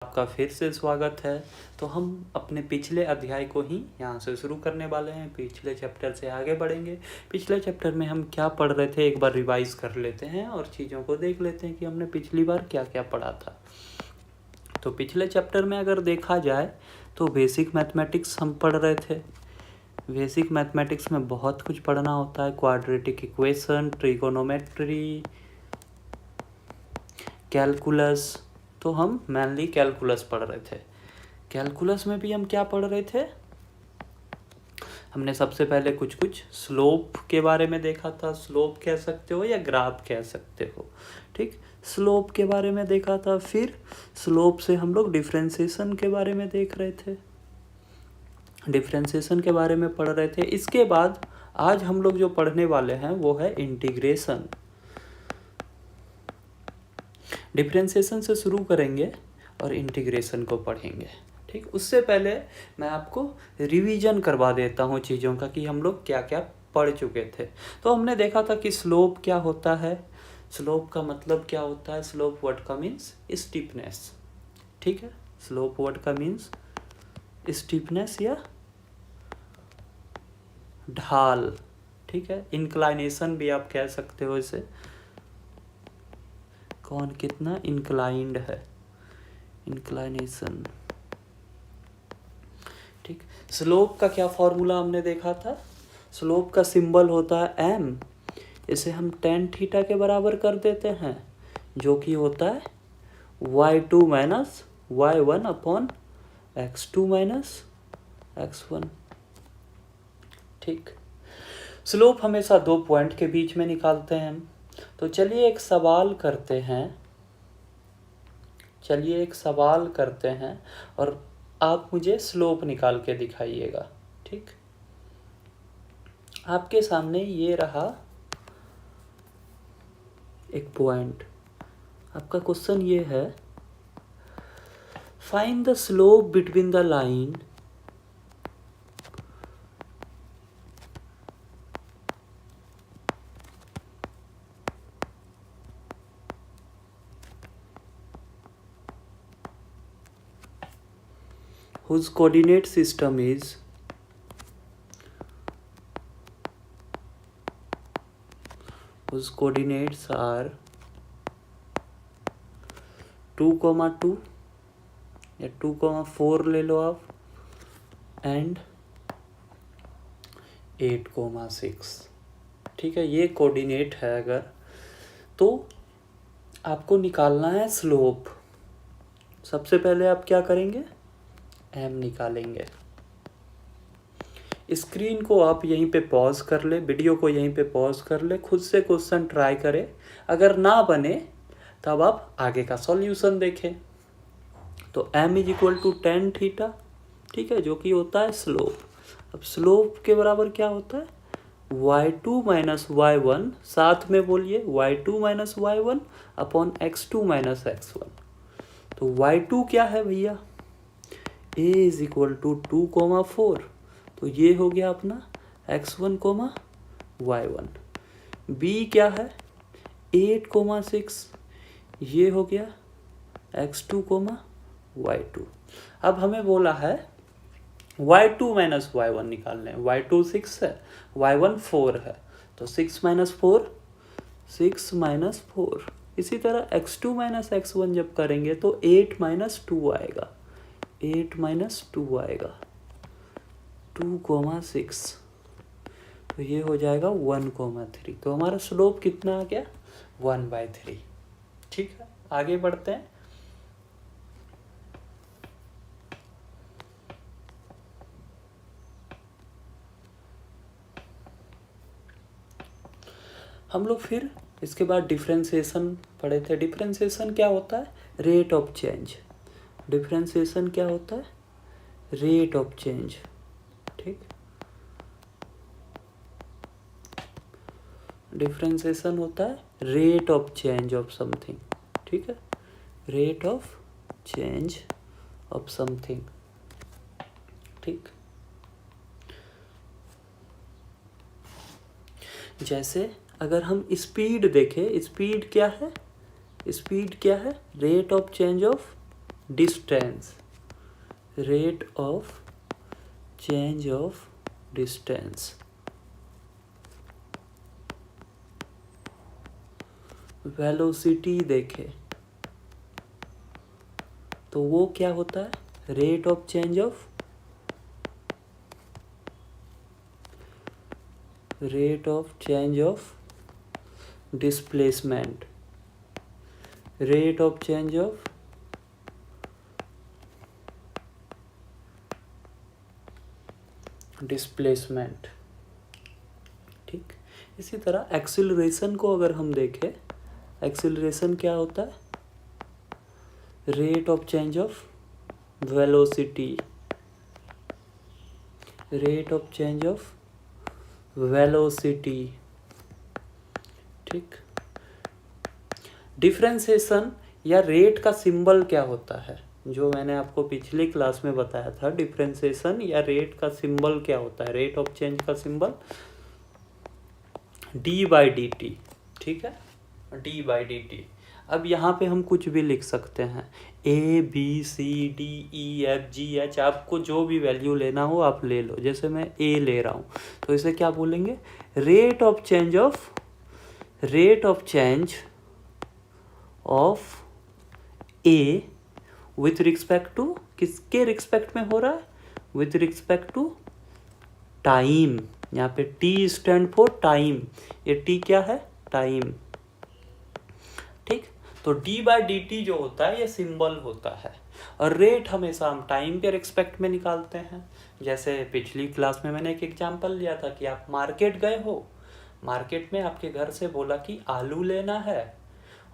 आपका फिर से स्वागत है। तो हम अपने पिछले अध्याय को ही यहाँ से शुरू करने वाले हैं, पिछले चैप्टर से आगे बढ़ेंगे। पिछले चैप्टर में हम क्या पढ़ रहे थे एक बार रिवाइज कर लेते हैं और चीज़ों को देख लेते हैं कि हमने पिछली बार क्या क्या पढ़ा था। तो पिछले चैप्टर में अगर देखा जाए तो बेसिक मैथमेटिक्स हम पढ़ रहे थे। बेसिक मैथमेटिक्स में बहुत कुछ पढ़ना होता है, क्वाड्रेटिक इक्वेशन, ट्रिगोनोमेट्री, कैलकुलस। तो हम मेनली कैलकुलस पढ़ रहे थे। कैलकुलस में भी हम क्या पढ़ रहे थे, हमने सबसे पहले कुछ स्लोप के बारे में देखा था। स्लोप कह सकते हो या ग्राफ कह सकते हो, ठीक। स्लोप के बारे में देखा था, फिर स्लोप से हम लोग डिफरेंशिएशन के बारे में देख रहे थे, डिफरेंशिएशन के बारे में पढ़ रहे थे। इसके बाद आज हम लोग जो पढ़ने वाले हैं वो है इंटीग्रेशन। डिफरेंशिएशन से शुरू करेंगे और इंटीग्रेशन को पढ़ेंगे, ठीक। उससे पहले मैं आपको रिवीजन करवा देता हूँ चीज़ों का कि हम लोग क्या क्या पढ़ चुके थे। तो हमने देखा था कि स्लोप क्या होता है, स्लोप का मतलब क्या होता है। स्लोप वर्ड का मीन्स स्टीपनेस, ठीक है। स्लोप वर्ड का मीन्स स्टीपनेस या ढाल, ठीक है। इंक्लाइनेशन भी आप कह सकते हो इसे, कौन कितना इंक्लाइंड है, इंक्लाइनेशन, ठीक। स्लोप का क्या फॉर्मूला हमने देखा था। स्लोप का सिंबल होता है m, इसे हम tan थीटा के बराबर कर देते हैं, जो कि होता है y2 minus y1 upon x2 minus x1, ठीक। स्लोप हमेशा दो पॉइंट के बीच में निकालते हैं हम। तो चलिए एक सवाल करते हैं और आप मुझे स्लोप निकाल के दिखाइएगा, ठीक। आपके सामने ये रहा एक पॉइंट। आपका क्वेश्चन ये है, find the slope between the line whose coordinate system is whose coordinates are 2,2 या 2,4 ले लो आप, एंड 8,6, ठीक है। ये कोऑर्डिनेट है अगर, तो आपको निकालना है स्लोप। सबसे पहले आप क्या करेंगे, m निकालेंगे। स्क्रीन को आप यहीं पे पॉज कर ले, वीडियो को यहीं पे पॉज कर ले, खुद से क्वेश्चन ट्राई करें। अगर ना बने तब आप आगे का सॉल्यूशन देखें। तो m is equal to tan theta, ठीक है, जो कि होता है स्लोप। अब स्लोप के बराबर क्या होता है, y2 माइनस y1, साथ में बोलिए y2 minus y1 upon x2 minus x1। तो y2 क्या है भैया, a इज इक्वल टू 2,4, तो ये हो गया अपना x1, y1। b क्या है 8,6, ये हो गया x2, y2। अब हमें बोला है y2 माइनस y1 निकालने, y2 6 है, y1 4 है, तो 6 माइनस 4 6 माइनस 4। इसी तरह x2 माइनस x1 जब करेंगे तो 8 माइनस 2 आएगा, 8 माइनस 2 आएगा, 2,6, तो ये हो जाएगा 1,3। तो हमारा स्लोप कितना आ गया, 1/3, ठीक है। आगे बढ़ते हैं। हम लोग फिर इसके बाद डिफरेंशिएशन पढ़े थे। डिफरेंशिएशन क्या होता है, रेट ऑफ चेंज। डिफरेंशिएशन क्या होता है, रेट ऑफ चेंज, ठीक। डिफरेंशिएशन होता है rate of change of something, ठीक है, rate of change of something, ठीक। जैसे अगर हम स्पीड देखें, स्पीड क्या है, rate of change of distance, rate of change of distance. Velocity देखे तो वो क्या होता है, rate of change of displacement, rate of change of displacement. ठीक, इसी तरह एक्सीलरेशन को अगर हम देखें, एक्सीलरेशन क्या होता है, rate of change of velocity, rate of change of velocity. ठीक, डिफरेंशिएशन या रेट का सिंबल क्या होता है, जो मैंने आपको पिछली क्लास में बताया था, डिफरेंशिएशन या रेट का सिंबल क्या होता है, रेट ऑफ चेंज का सिंबल d/dt। ठीक है, d/dt। अब यहाँ पे हम कुछ भी लिख सकते हैं, ABCDEFGH, आपको जो भी वैल्यू लेना हो आप ले लो। जैसे मैं A ले रहा हूँ तो इसे क्या बोलेंगे, rate of change of A with respect to, किसके रिस्पेक्ट में हो रहा है, विथ रिस्पेक्ट टू टाइम। यहाँ पे T स्टैंड फॉर टाइम, ये T क्या है, टाइम। ठीक, तो d/dt जो होता है ये सिंबल होता है, और रेट हमेशा हम टाइम के रिस्पेक्ट में निकालते हैं। जैसे पिछली क्लास में मैंने एक एग्जांपल लिया था कि आप मार्केट गए हो, मार्केट में आपके घर से बोला कि आलू लेना है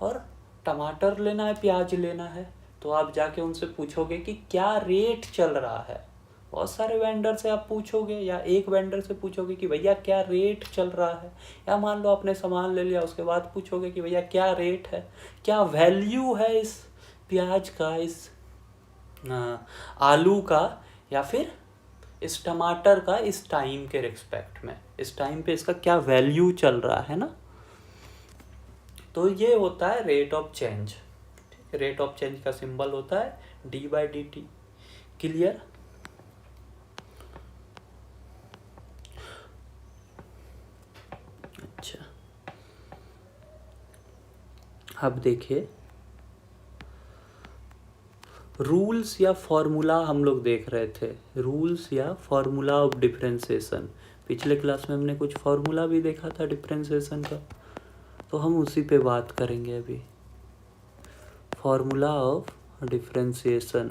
और टमाटर लेना है, प्याज लेना है, तो आप जाके उनसे पूछोगे कि क्या रेट चल रहा है। बहुत सारे वेंडर से आप पूछोगे, या एक वेंडर से पूछोगे कि भैया क्या रेट चल रहा है, या मान लो आपने सामान ले लिया उसके बाद पूछोगे कि भैया क्या रेट है, क्या वैल्यू है इस प्याज का, इस आलू का, या फिर इस टमाटर का इस टाइम के रिस्पेक्ट में, इस टाइम पे इसका क्या वैल्यू चल रहा है ना। तो ये होता है rate of change. Rate of change का सिंबल होता है d/dt। क्लियर? अच्छा, अब देखिए रूल्स या फॉर्मूला हम लोग देख रहे थे, रूल्स या फॉर्मूला ऑफ डिफरेंशिएशन। पिछले क्लास में हमने कुछ फॉर्मूला भी देखा था डिफरेंशिएशन का, तो हम उसी पे बात करेंगे अभी। फॉर्मूला ऑफ डिफरेंशिएशन,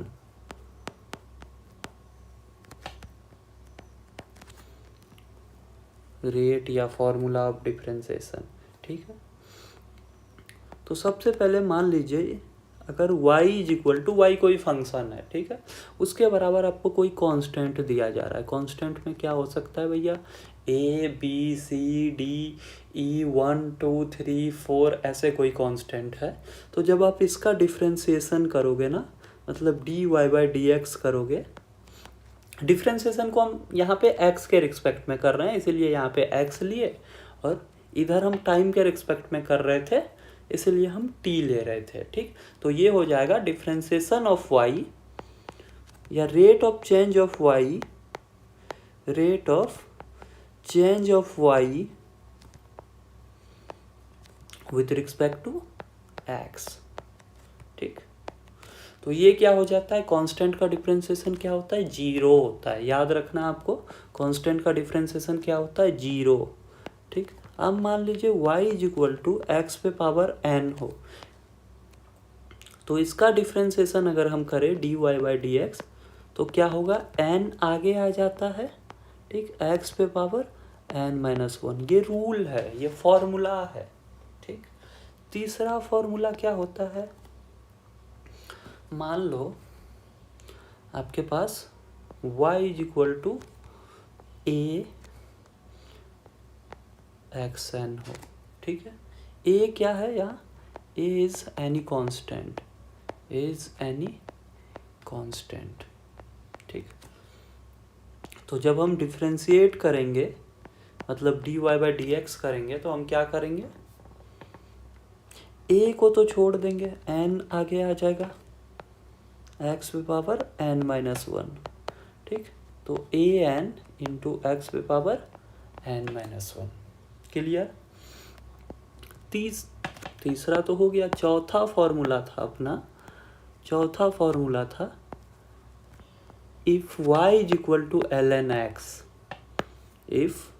रेट या फॉर्मूला ऑफ डिफरेंशिएशन। ठीक है, तो सबसे पहले मान लीजिए अगर y = y कोई फंक्शन है, ठीक है, उसके बराबर आपको कोई कांस्टेंट दिया जा रहा है। कांस्टेंट में क्या हो सकता है भैया, ABCDE 1 2 3 4 ऐसे कोई कांस्टेंट है। तो जब आप इसका डिफरेंशिएशन करोगे ना, मतलब dy/dx करोगे, डिफरेंशिएशन को हम यहाँ पे x के रिस्पेक्ट में कर रहे हैं इसीलिए यहाँ पे x लिए, और इधर हम टाइम के रिस्पेक्ट में कर रहे थे इसलिए हम t ले रहे थे। ठीक, तो ये हो जाएगा डिफरेंशिएशन ऑफ y या rate of change of y, rate of change of y with respect to x। ठीक, तो ये क्या हो जाता है, कांस्टेंट का डिफरेंशिएशन क्या होता है, 0 होता है। याद रखना आपको, कांस्टेंट का डिफरेंशिएशन क्या होता है, 0। ठीक, अब मान लीजिए y = x पे पावर n हो, तो इसका डिफरेंशिएशन अगर हम करें dy/dx तो क्या होगा, n आगे आ जाता है, ठीक, x पे पावर n-1। ये रूल है, ये फॉर्मूला है। ठीक, तीसरा फॉर्मूला क्या होता है, मान लो आपके पास y = aXn हो। ठीक है, a क्या है यहाँ, a इज एनी कांस्टेंट, ठीक, तो जब हम डिफरेंशिएट करेंगे मतलब dy/dx करेंगे तो हम क्या करेंगे, a को तो छोड़ देंगे, n आगे आ जाएगा, एक्स पे पावर एन माइनस वन। ठीक, तो ए एन इंटू एक्स पे power N minus one. Clear. तीसरा तो हो गया। चौथा फॉर्मूला था अपना, चौथा फॉर्मूला था if y is equal to L N X, if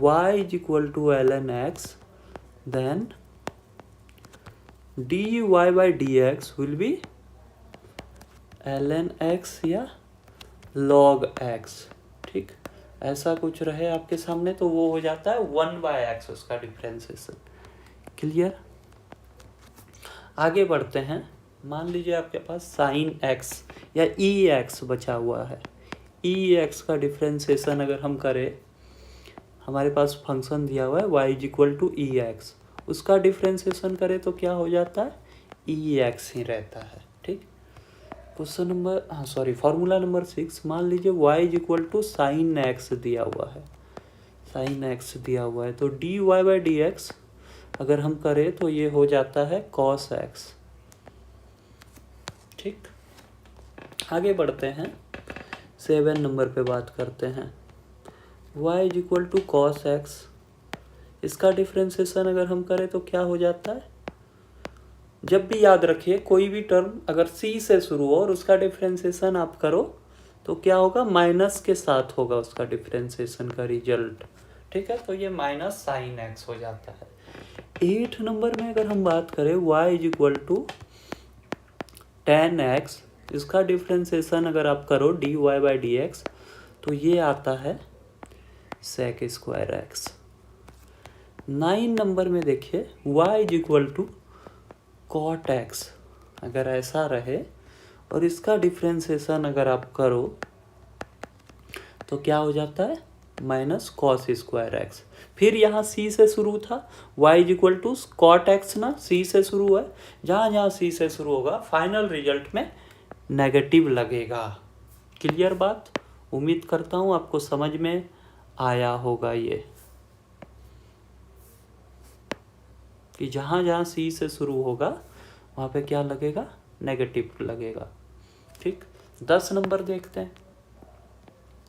y is equal to L N X then dy by dx will be ln x या log x। ठीक, ऐसा कुछ रहे आपके सामने तो वो हो जाता है 1/x उसका डिफरेंशिएशन। क्लियर। आगे बढ़ते हैं। मान लीजिए आपके पास साइन x या ई एक्स बचा हुआ है। ई एक्स का डिफरेंशिएशन अगर हम करें, हमारे पास फंक्शन दिया हुआ है y is equal to E X, उसका डिफरेंशिएशन करें तो क्या हो जाता है, ई एक्स ही रहता है। ठीक, क्वेश्चन नंबर फॉर्मूला नंबर 6। मान लीजिए y is equal to sine x दिया हुआ है, साइन एक्स दिया हुआ है, तो d Y by D x अगर हम करें तो ये हो जाता है कॉस एक्स। ठीक, आगे बढ़ते हैं। 7 नंबर पे बात करते हैं। y is equal to cos x, इसका डिफरेंशिएशन अगर हम करें तो क्या हो जाता है। जब भी याद रखिए कोई भी टर्म अगर c से शुरू हो और उसका डिफरेंशिएशन आप करो तो क्या होगा, माइनस के साथ होगा उसका डिफरेंशिएशन का रिजल्ट। ठीक है, तो ये माइनस साइन एक्स हो जाता है। 8 नंबर में अगर हम बात करें y is equal to tan x, इसका डिफरेंशिएशन अगर आप करो d Y by D x तो ये आता है सेक स्क्वायर एक्स। 9 नंबर में देखिए y is equal to cot x, अगर ऐसा रहे और इसका डिफरेंशिएशन अगर आप करो तो क्या हो जाता है, माइनस कॉस स्क्वायर एक्स। फिर यहाँ c से शुरू था, y is equal to cot x ना, c से शुरू है, जहाँ जहाँ c से शुरू होगा फाइनल रिजल्ट में नेगेटिव लगेगा। क्लियर बात। उम्मीद करता हूँ आपको समझ में आया होगा ये, कि जहाँ जहाँ c से शुरू होगा वहाँ पे क्या लगेगा, नेगेटिव लगेगा। ठीक, 10 नंबर देखते हैं।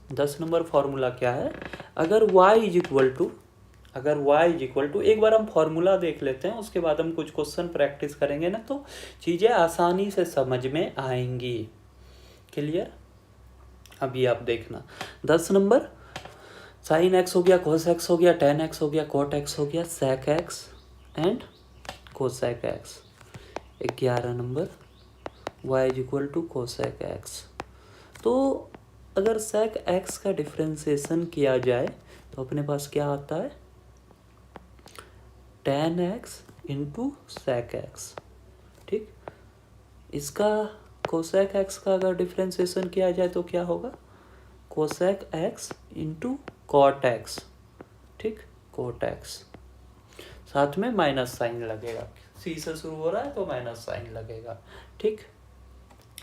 10 नंबर फॉर्मूला क्या है, अगर y इज इक्वल टू एक बार हम फॉर्मूला देख लेते हैं, उसके बाद हम कुछ क्वेश्चन प्रैक्टिस करेंगे ना, तो चीज़ें आसानी से समझ में आएंगी। क्लियर। अभी आप देखना 10 नंबर, साइन एक्स हो गया, कोस एक्स हो गया, टेन एक्स हो गया, कोट एक्स हो गया, sec x and cosec x. 11 number y is equal to cosec x. तो अगर सेक एक्स का डिफरेंशिएशन किया जाए तो अपने पास क्या आता है, tan x into sec x. ठीक, इसका कोसेक एक्स का अगर डिफरेंशिएशन किया जाए तो क्या होगा, cosec x into cot x. ठीक, कॉट एक्स, साथ में माइनस साइन लगेगा, सी से शुरू हो रहा है तो माइनस साइन लगेगा। ठीक,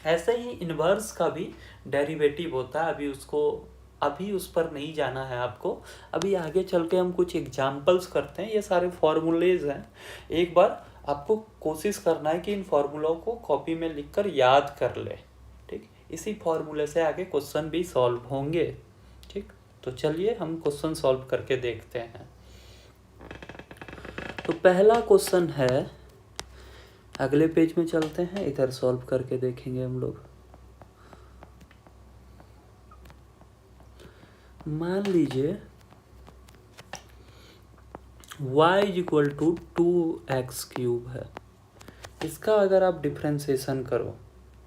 ऐसे ही इन्वर्स का भी डेरिवेटिव होता है, अभी उस पर नहीं जाना है आपको। अभी आगे चल के हम कुछ एग्जाम्पल्स करते हैं, ये सारे फॉर्मूलेज हैं। एक बार आपको कोशिश करना है कि इन फॉर्मूलों को कॉपी में लिखकर याद कर ले। ठीक, इसी फॉर्मूले से आगे क्वेश्चन भी सॉल्व होंगे। ठीक, तो चलिए हम क्वेश्चन सॉल्व करके देखते हैं। तो पहला क्वेश्चन है, अगले पेज में चलते हैं, इधर सॉल्व करके देखेंगे हम लोग। मान लीजिए y is equal to 2x cube है, इसका अगर आप डिफरेंशिएशन करो,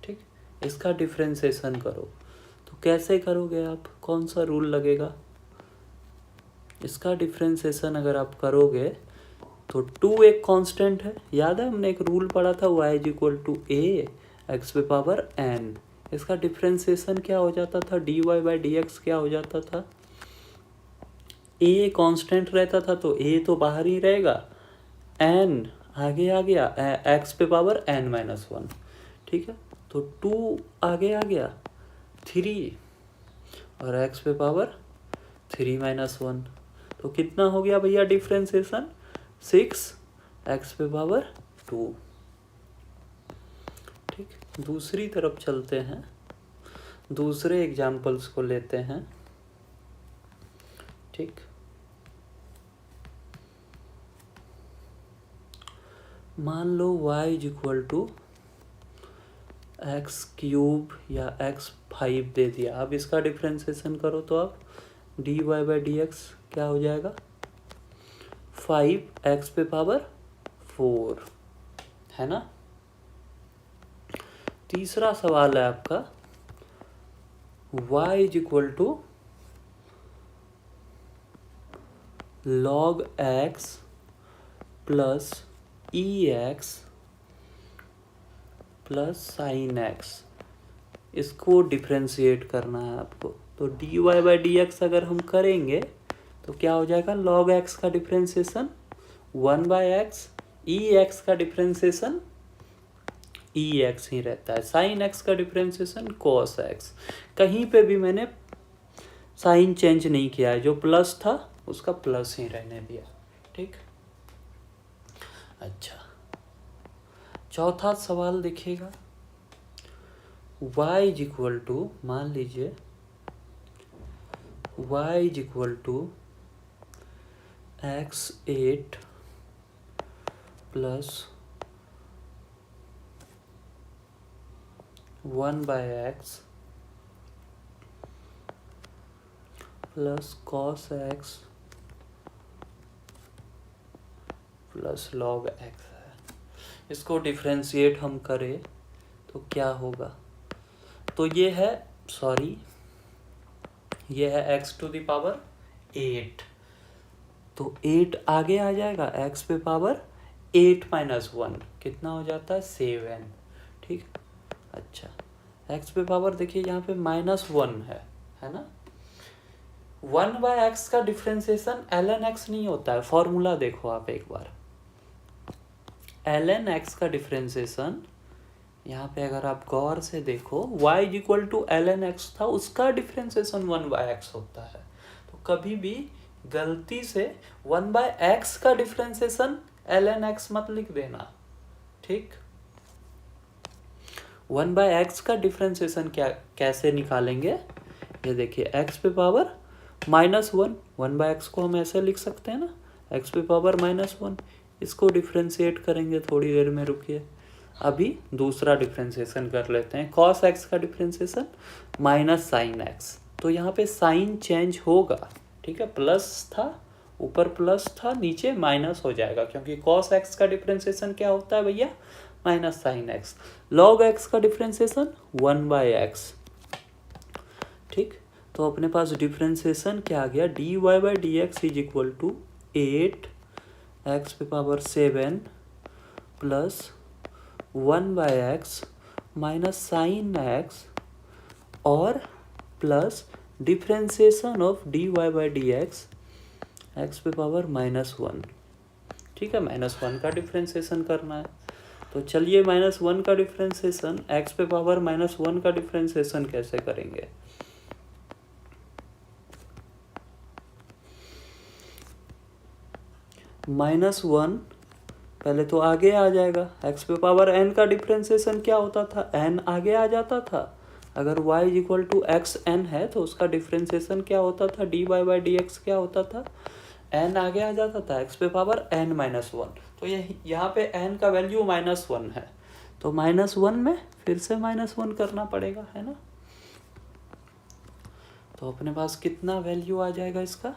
ठीक, इसका डिफरेंशिएशन करो तो कैसे करोगे आप, कौन सा रूल लगेगा। इसका डिफरेंशिएशन अगर आप करोगे तो 2 एक कांस्टेंट है, याद है हमने एक रूल पढ़ा था, y is equal to a x पे पावर n। इसका डिफरेंशिएशन क्या हो जाता था, dy बाई डी एक्स क्या हो जाता था, a कांस्टेंट रहता था तो a तो बाहर ही रहेगा, n आगे आ गया, x पे पावर n माइनस वन। ठीक है, तो 2 आगे आ गया 3 और x पे पावर 3 माइनस वन, तो कितना हो गया भैया डिफरेंशिएशन, 6 x पे पावर 2। ठीक, दूसरी तरफ चलते हैं, दूसरे एग्जाम्पल्स को लेते हैं। ठीक, मान लो y is equal to x cube या x5 दे दिया। अब इसका डिफ्रेंसिएशन करो तो आप dy बाई डी एक्स क्या हो जाएगा, 5x पे पावर 4, है ना। तीसरा सवाल है आपका y is equal to log x plus ex plus sine x, इसको डिफ्रेंशिएट करना है आपको। तो dy बाई डी एक्स अगर हम करेंगे तो क्या हो जाएगा, log x का differentiation 1 by x, E x का डिफ्रेंशिएशन ई एक्स ही रहता है, साइन एक्स का डिफ्रेंशिएशन cos एक्स। कहीं पे भी मैंने साइन चेंज नहीं किया है, जो प्लस था उसका प्लस ही रहने दिया। ठीक, अच्छा, चौथा सवाल देखिएगा, y इज इक्वल टू, मान लीजिए y is equal to x8 plus 1 by x plus cos x plus log x है। इसको डिफ्रेंशिएट हम करें तो क्या होगा, तो ये है, सॉरी, ये है x टू द पावर 8, तो 8 आगे आ जाएगा, x पे पावर 8 माइनस 1 कितना हो जाता है, 7। ठीक, अच्छा, x पे पावर देखिए यहाँ पे -1 है ना। 1 बाय एक्स का डिफ्रेंसिएशन ln x नहीं होता है, फॉर्मूला देखो आप एक बार, ln x का डिफ्रेंसिएशन यहाँ पे अगर आप गौर से देखो, y is equal to ln x था, उसका डिफ्रेंसिएशन 1 बाय एक्स होता है। तो कभी भी गलती से 1 बाय एक्स का डिफ्रेंसिएशन ln x मत लिख देना। ठीक, 1 बाय एक्स का डिफ्रेंसिएशन क्या कैसे निकालेंगे, ये देखिए, x पे पावर -1, 1 बाय एक्स को हम ऐसे लिख सकते हैं ना, x पे पावर -1, इसको डिफ्रेंशिएट करेंगे, थोड़ी देर में रुकिए। अभी दूसरा डिफ्रेंशिएशन कर लेते हैं, cos x का डिफ्रेंशिएशन माइनस साइन x, तो यहाँ पे साइन चेंज होगा। ठीक है, प्लस था, ऊपर प्लस था, नीचे माइनस हो जाएगा, क्योंकि cos x का डिफ्रेंशिएशन क्या होता है भैया, minus sine x। log x का डिफ्रेंशिएशन 1 बाई एक्स। ठीक, तो अपने पास डिफ्रेंशिएशन क्या आ गया, dy by D X is equal to 8 x पे power 7 plus 1 by X minus sine X और plus differentiation of dy by D X X पे पावर -1। ठीक है, -1 का डिफ्रेंशिएशन करना है, तो चलिए -1 का डिफ्रेंशिएशन, x पे पावर -1 का डिफ्रेंशिएशन कैसे करेंगे। -1 पहले तो आगे आ जाएगा, x पे पावर n का डिफ्रेंशिएशन क्या होता था, n आगे आ जाता था। अगर y is equal to x n है तो उसका डिफ्रेंशिएशन क्या होता था, dy बाई डी एक्स क्या होता था, n आगे आ जाता था, x पे पावर n-1। तो ये यहाँ पे n का वैल्यू -1 है, तो -1 में फिर से -1 करना पड़ेगा, है ना। तो अपने पास कितना वैल्यू आ जाएगा इसका,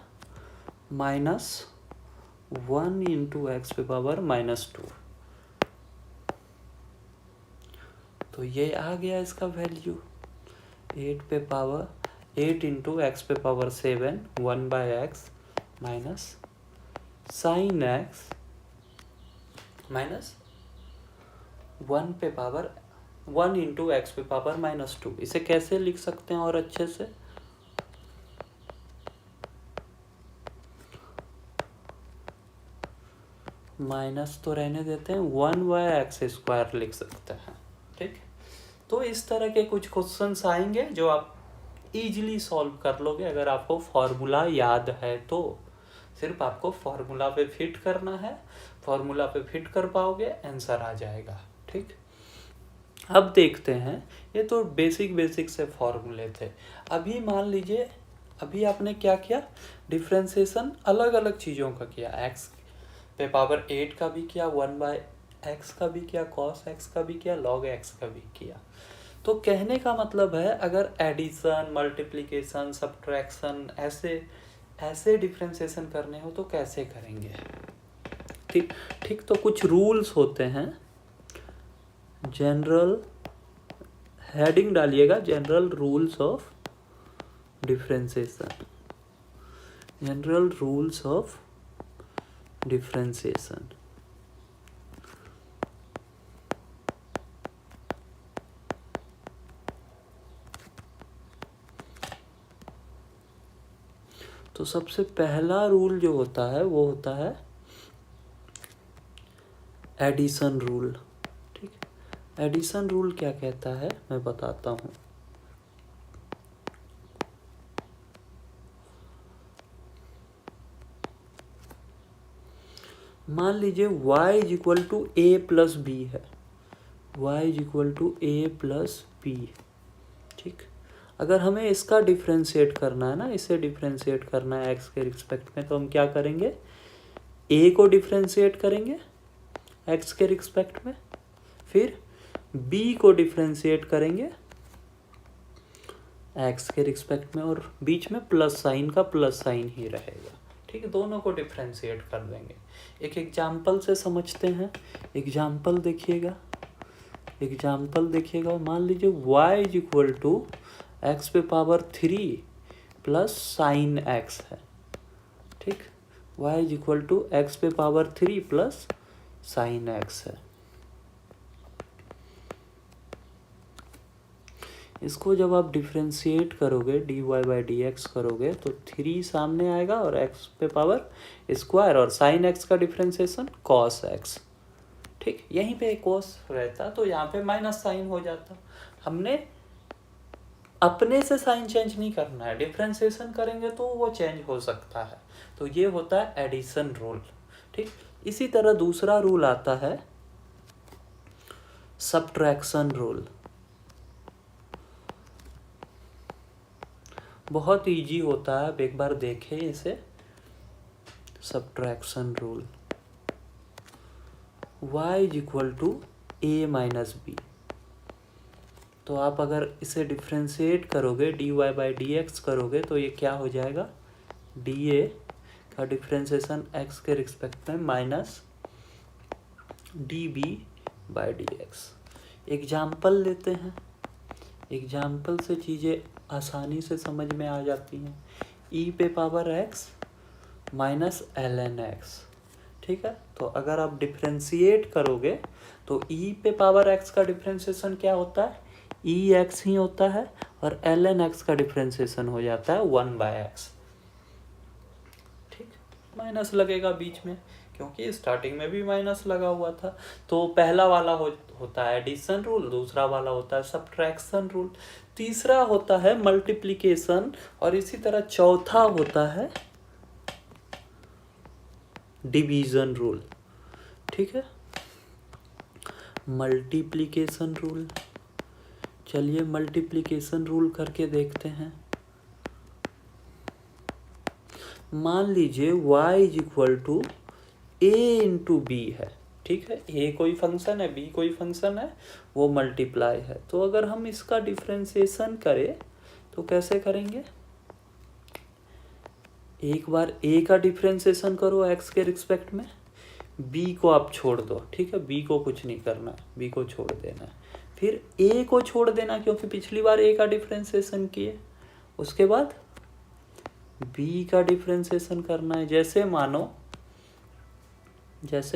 -1 इंटू एक्स पे पावर -2। तो ये आ गया इसका वैल्यू, 8 पे पावर 8 इंटू एक्स पे power 7, 1 by X minus sine x minus 1 पे पावर 1 इंटू एक्स पे पावर -2। इसे कैसे लिख सकते हैं और अच्छे से, माइनस तो रहने देते हैं, 1 बाई एक्स स्क्वायर लिख सकते हैं। ठीक, तो इस तरह के कुछ क्वेश्चंस आएंगे जो आप इजीली सॉल्व कर लोगे अगर आपको फॉर्मूला याद है तो। सिर्फ आपको फॉर्मूला पे फिट करना है, फॉर्मूला पे फिट कर पाओगे, आंसर आ जाएगा। ठीक, अब देखते हैं, ये तो बेसिक से फॉर्मूले थे। अभी मान लीजिए, अभी आपने क्या किया, डिफ्रेंसिएशन अलग अलग चीज़ों का किया, एक्स पे पावर 8 का भी किया, 1/x का भी किया, cos x का भी किया, log x का भी किया। तो कहने का मतलब है, अगर एडिशन, मल्टीप्लिकेशन, सब्ट्रैक्शन ऐसे डिफ्रेंसिएशन करने हो तो कैसे करेंगे। ठीक ठीक, तो कुछ रूल्स होते हैं। जनरल हेडिंग डालिएगा, general rules of differentiation, general rules of differentiation. तो सबसे पहला रूल जो होता है वो होता है एडिशन रूल। ठीक, एडिशन रूल क्या कहता है मैं बताता हूँ। मान लीजिए y is equal to a plus b है, y is equal to a plus b. ठीक, अगर हमें इसका डिफ्रेंशिएट करना है ना, इसे डिफ्रेंशिएट करना है x के रिस्पेक्ट में, तो हम क्या करेंगे, a को डिफ्रेंशिएट करेंगे x के रिस्पेक्ट में, फिर b को डिफ्रेंशिएट करेंगे x के रिस्पेक्ट में, और बीच में प्लस साइन का प्लस साइन ही रहेगा। ठीक है, दोनों को डिफ्रेंशिएट कर देंगे। एक एग्जाम्पल से समझते हैं। एग्जाम्पल देखिएगा, एग्जाम्पल देखिएगा। मान लीजिए y is equal to x पे पावर 3 प्लस साइन एक्स है। ठीक, y is equal to x पे पावर 3 प्लस साइन एक्स है। इसको जब आप डिफ्रेंशिएट करोगे, dy बाई डी एक्स करोगे, तो 3 सामने आएगा और x पे पावर स्क्वायर, और साइन x का डिफ्रेंशिएशन cos x। ठीक, यहीं पे cos रहता तो यहाँ पे माइनस साइन हो जाता। हमने अपने से साइन चेंज नहीं करना है, डिफ्रेंशिएशन करेंगे तो वो चेंज हो सकता है। तो ये होता है एडिशन रूल। ठीक, इसी तरह दूसरा रूल आता है सब्ट्रैक्शन रूल। बहुत इजी होता है, आप एक बार देखें इसे। Subtraction rule, y is equal to a minus b. तो आप अगर इसे डिफ्रेंशिएट करोगे, dy बाई डी एक्स करोगे, तो ये क्या हो जाएगा, dA का डिफ्रेंशिएशन x के रिस्पेक्ट में minus dB by D x. Example लेते हैं, एग्जाम्पल से चीज़ें आसानी से समझ में आ जाती हैं। e पे power x minus ln x। ठीक है, तो अगर आप डिफ्रेंशिएट करोगे तो e पे पावर x का डिफ्रेंशिएशन क्या होता है, ex ही होता है, और ln x का डिफ्रेंशिएशन हो जाता है 1/x। ठीक, माइनस लगेगा बीच में, क्योंकि स्टार्टिंग में भी माइनस लगा हुआ था। तो पहला वाला होता है एडिशन रूल, दूसरा वाला होता है सब्ट्रैक्शन रूल, तीसरा होता है मल्टीप्लिकेशन, और इसी तरह चौथा होता है डिवीजन रूल। ठीक है, मल्टीप्लिकेशन रूल, चलिए मल्टीप्लिकेशन रूल करके देखते हैं। मान लीजिए y is equal to a into b है। ठीक है, a कोई फंक्शन है, b कोई फंक्शन है, वो मल्टीप्लाई है। तो अगर हम इसका डिफ्रेंशिएशन करें तो कैसे करेंगे, एक बार a का डिफ्रेंशिएशन करो x के रिस्पेक्ट में, b को आप छोड़ दो। ठीक है, b को कुछ नहीं करना, b को छोड़ देना है, फिर a को छोड़ देना, क्योंकि पिछली बार a का डिफ्रेंशिएशन किए। उसके बाद b का डिफ्रेंशिएशन करना है। जैसे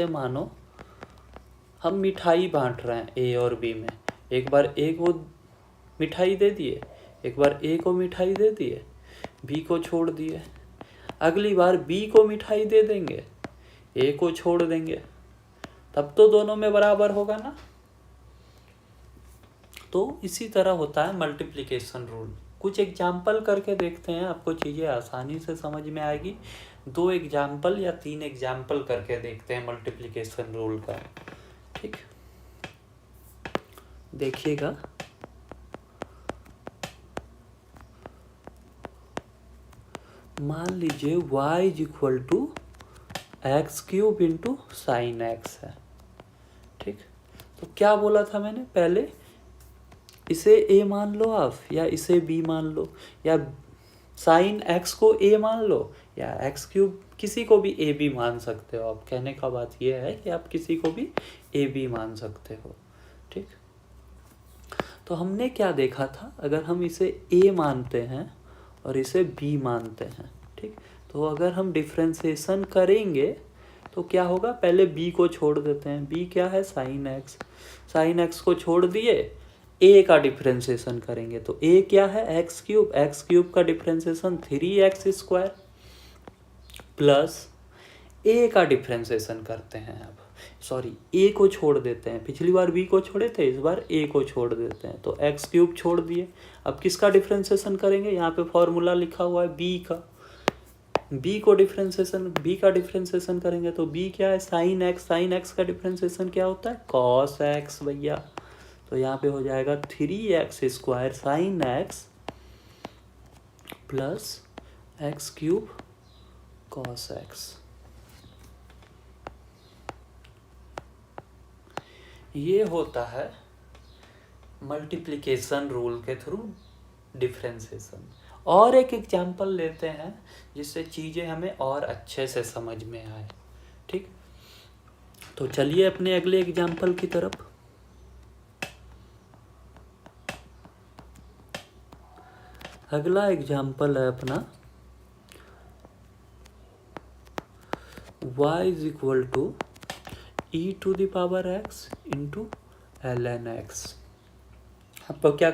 मानो हम मिठाई बांट रहे हैं a और b में, एक बार a को मिठाई दे दिए, एक बार a को मिठाई दे दिए, b को छोड़ दिए। अगली बार b को मिठाई दे देंगे, a को छोड़ देंगे, तब तो दोनों में बराबर होगा ना। तो इसी तरह होता है मल्टीप्लिकेशन रूल। कुछ एग्जाम्पल करके देखते हैं, आपको चीज़ें आसानी से समझ में आएगी। 2 एग्जाम्पल या 3 एग्जाम्पल करके देखते हैं मल्टीप्लिकेशन रूल का। ठीक, देखिएगा, मान लीजिए y is equal to x cube into sine x है, ठीक। तो क्या बोला था मैंने पहले, इसे a मान लो आप, या इसे b मान लो, या साइन x को a मान लो, या एक्स क्यूब, किसी को भी a b मान सकते हो आप। कहने का बात यह है कि आप किसी को भी a b मान सकते हो, ठीक। तो हमने क्या देखा था, अगर हम इसे a मानते हैं और इसे b मानते हैं, ठीक, तो अगर हम डिफ्रेंसिएशन करेंगे तो क्या होगा, पहले b को छोड़ देते हैं, b क्या है साइन एक्स, साइन एक्स को छोड़ दिए, a का डिफ्रेंसिएशन करेंगे तो a क्या है एक्स क्यूब का differentiation 3x square, plus a का डिफ्रेंसिएशन करते हैं। अब सॉरी, a को छोड़ देते हैं, पिछली बार b को छोड़े थे, इस बार a को छोड़ देते हैं, तो एक्स क्यूब छोड़ दिए। अब किसका डिफ्रेंसिएशन करेंगे, यहाँ पे फॉर्मूला लिखा हुआ है b का, b का डिफ्रेंसिएशन करेंगे तो b क्या है साइन एक्स का डिफ्रेंसिएशन क्या होता है कॉस एक्स भैया। तो यहाँ पे हो जाएगा 3x square sine x plus x cube cos x. ये होता है मल्टीप्लिकेशन रूल के थ्रू डिफ्रेंसिएशन। और एक एग्जांपल लेते हैं जिससे चीज़ें हमें और अच्छे से समझ में आए, ठीक। तो चलिए अपने अगले एग्जांपल की तरफ। अगला एग्जांपल है अपना y is equal to e to the power x into ln x। आपको क्या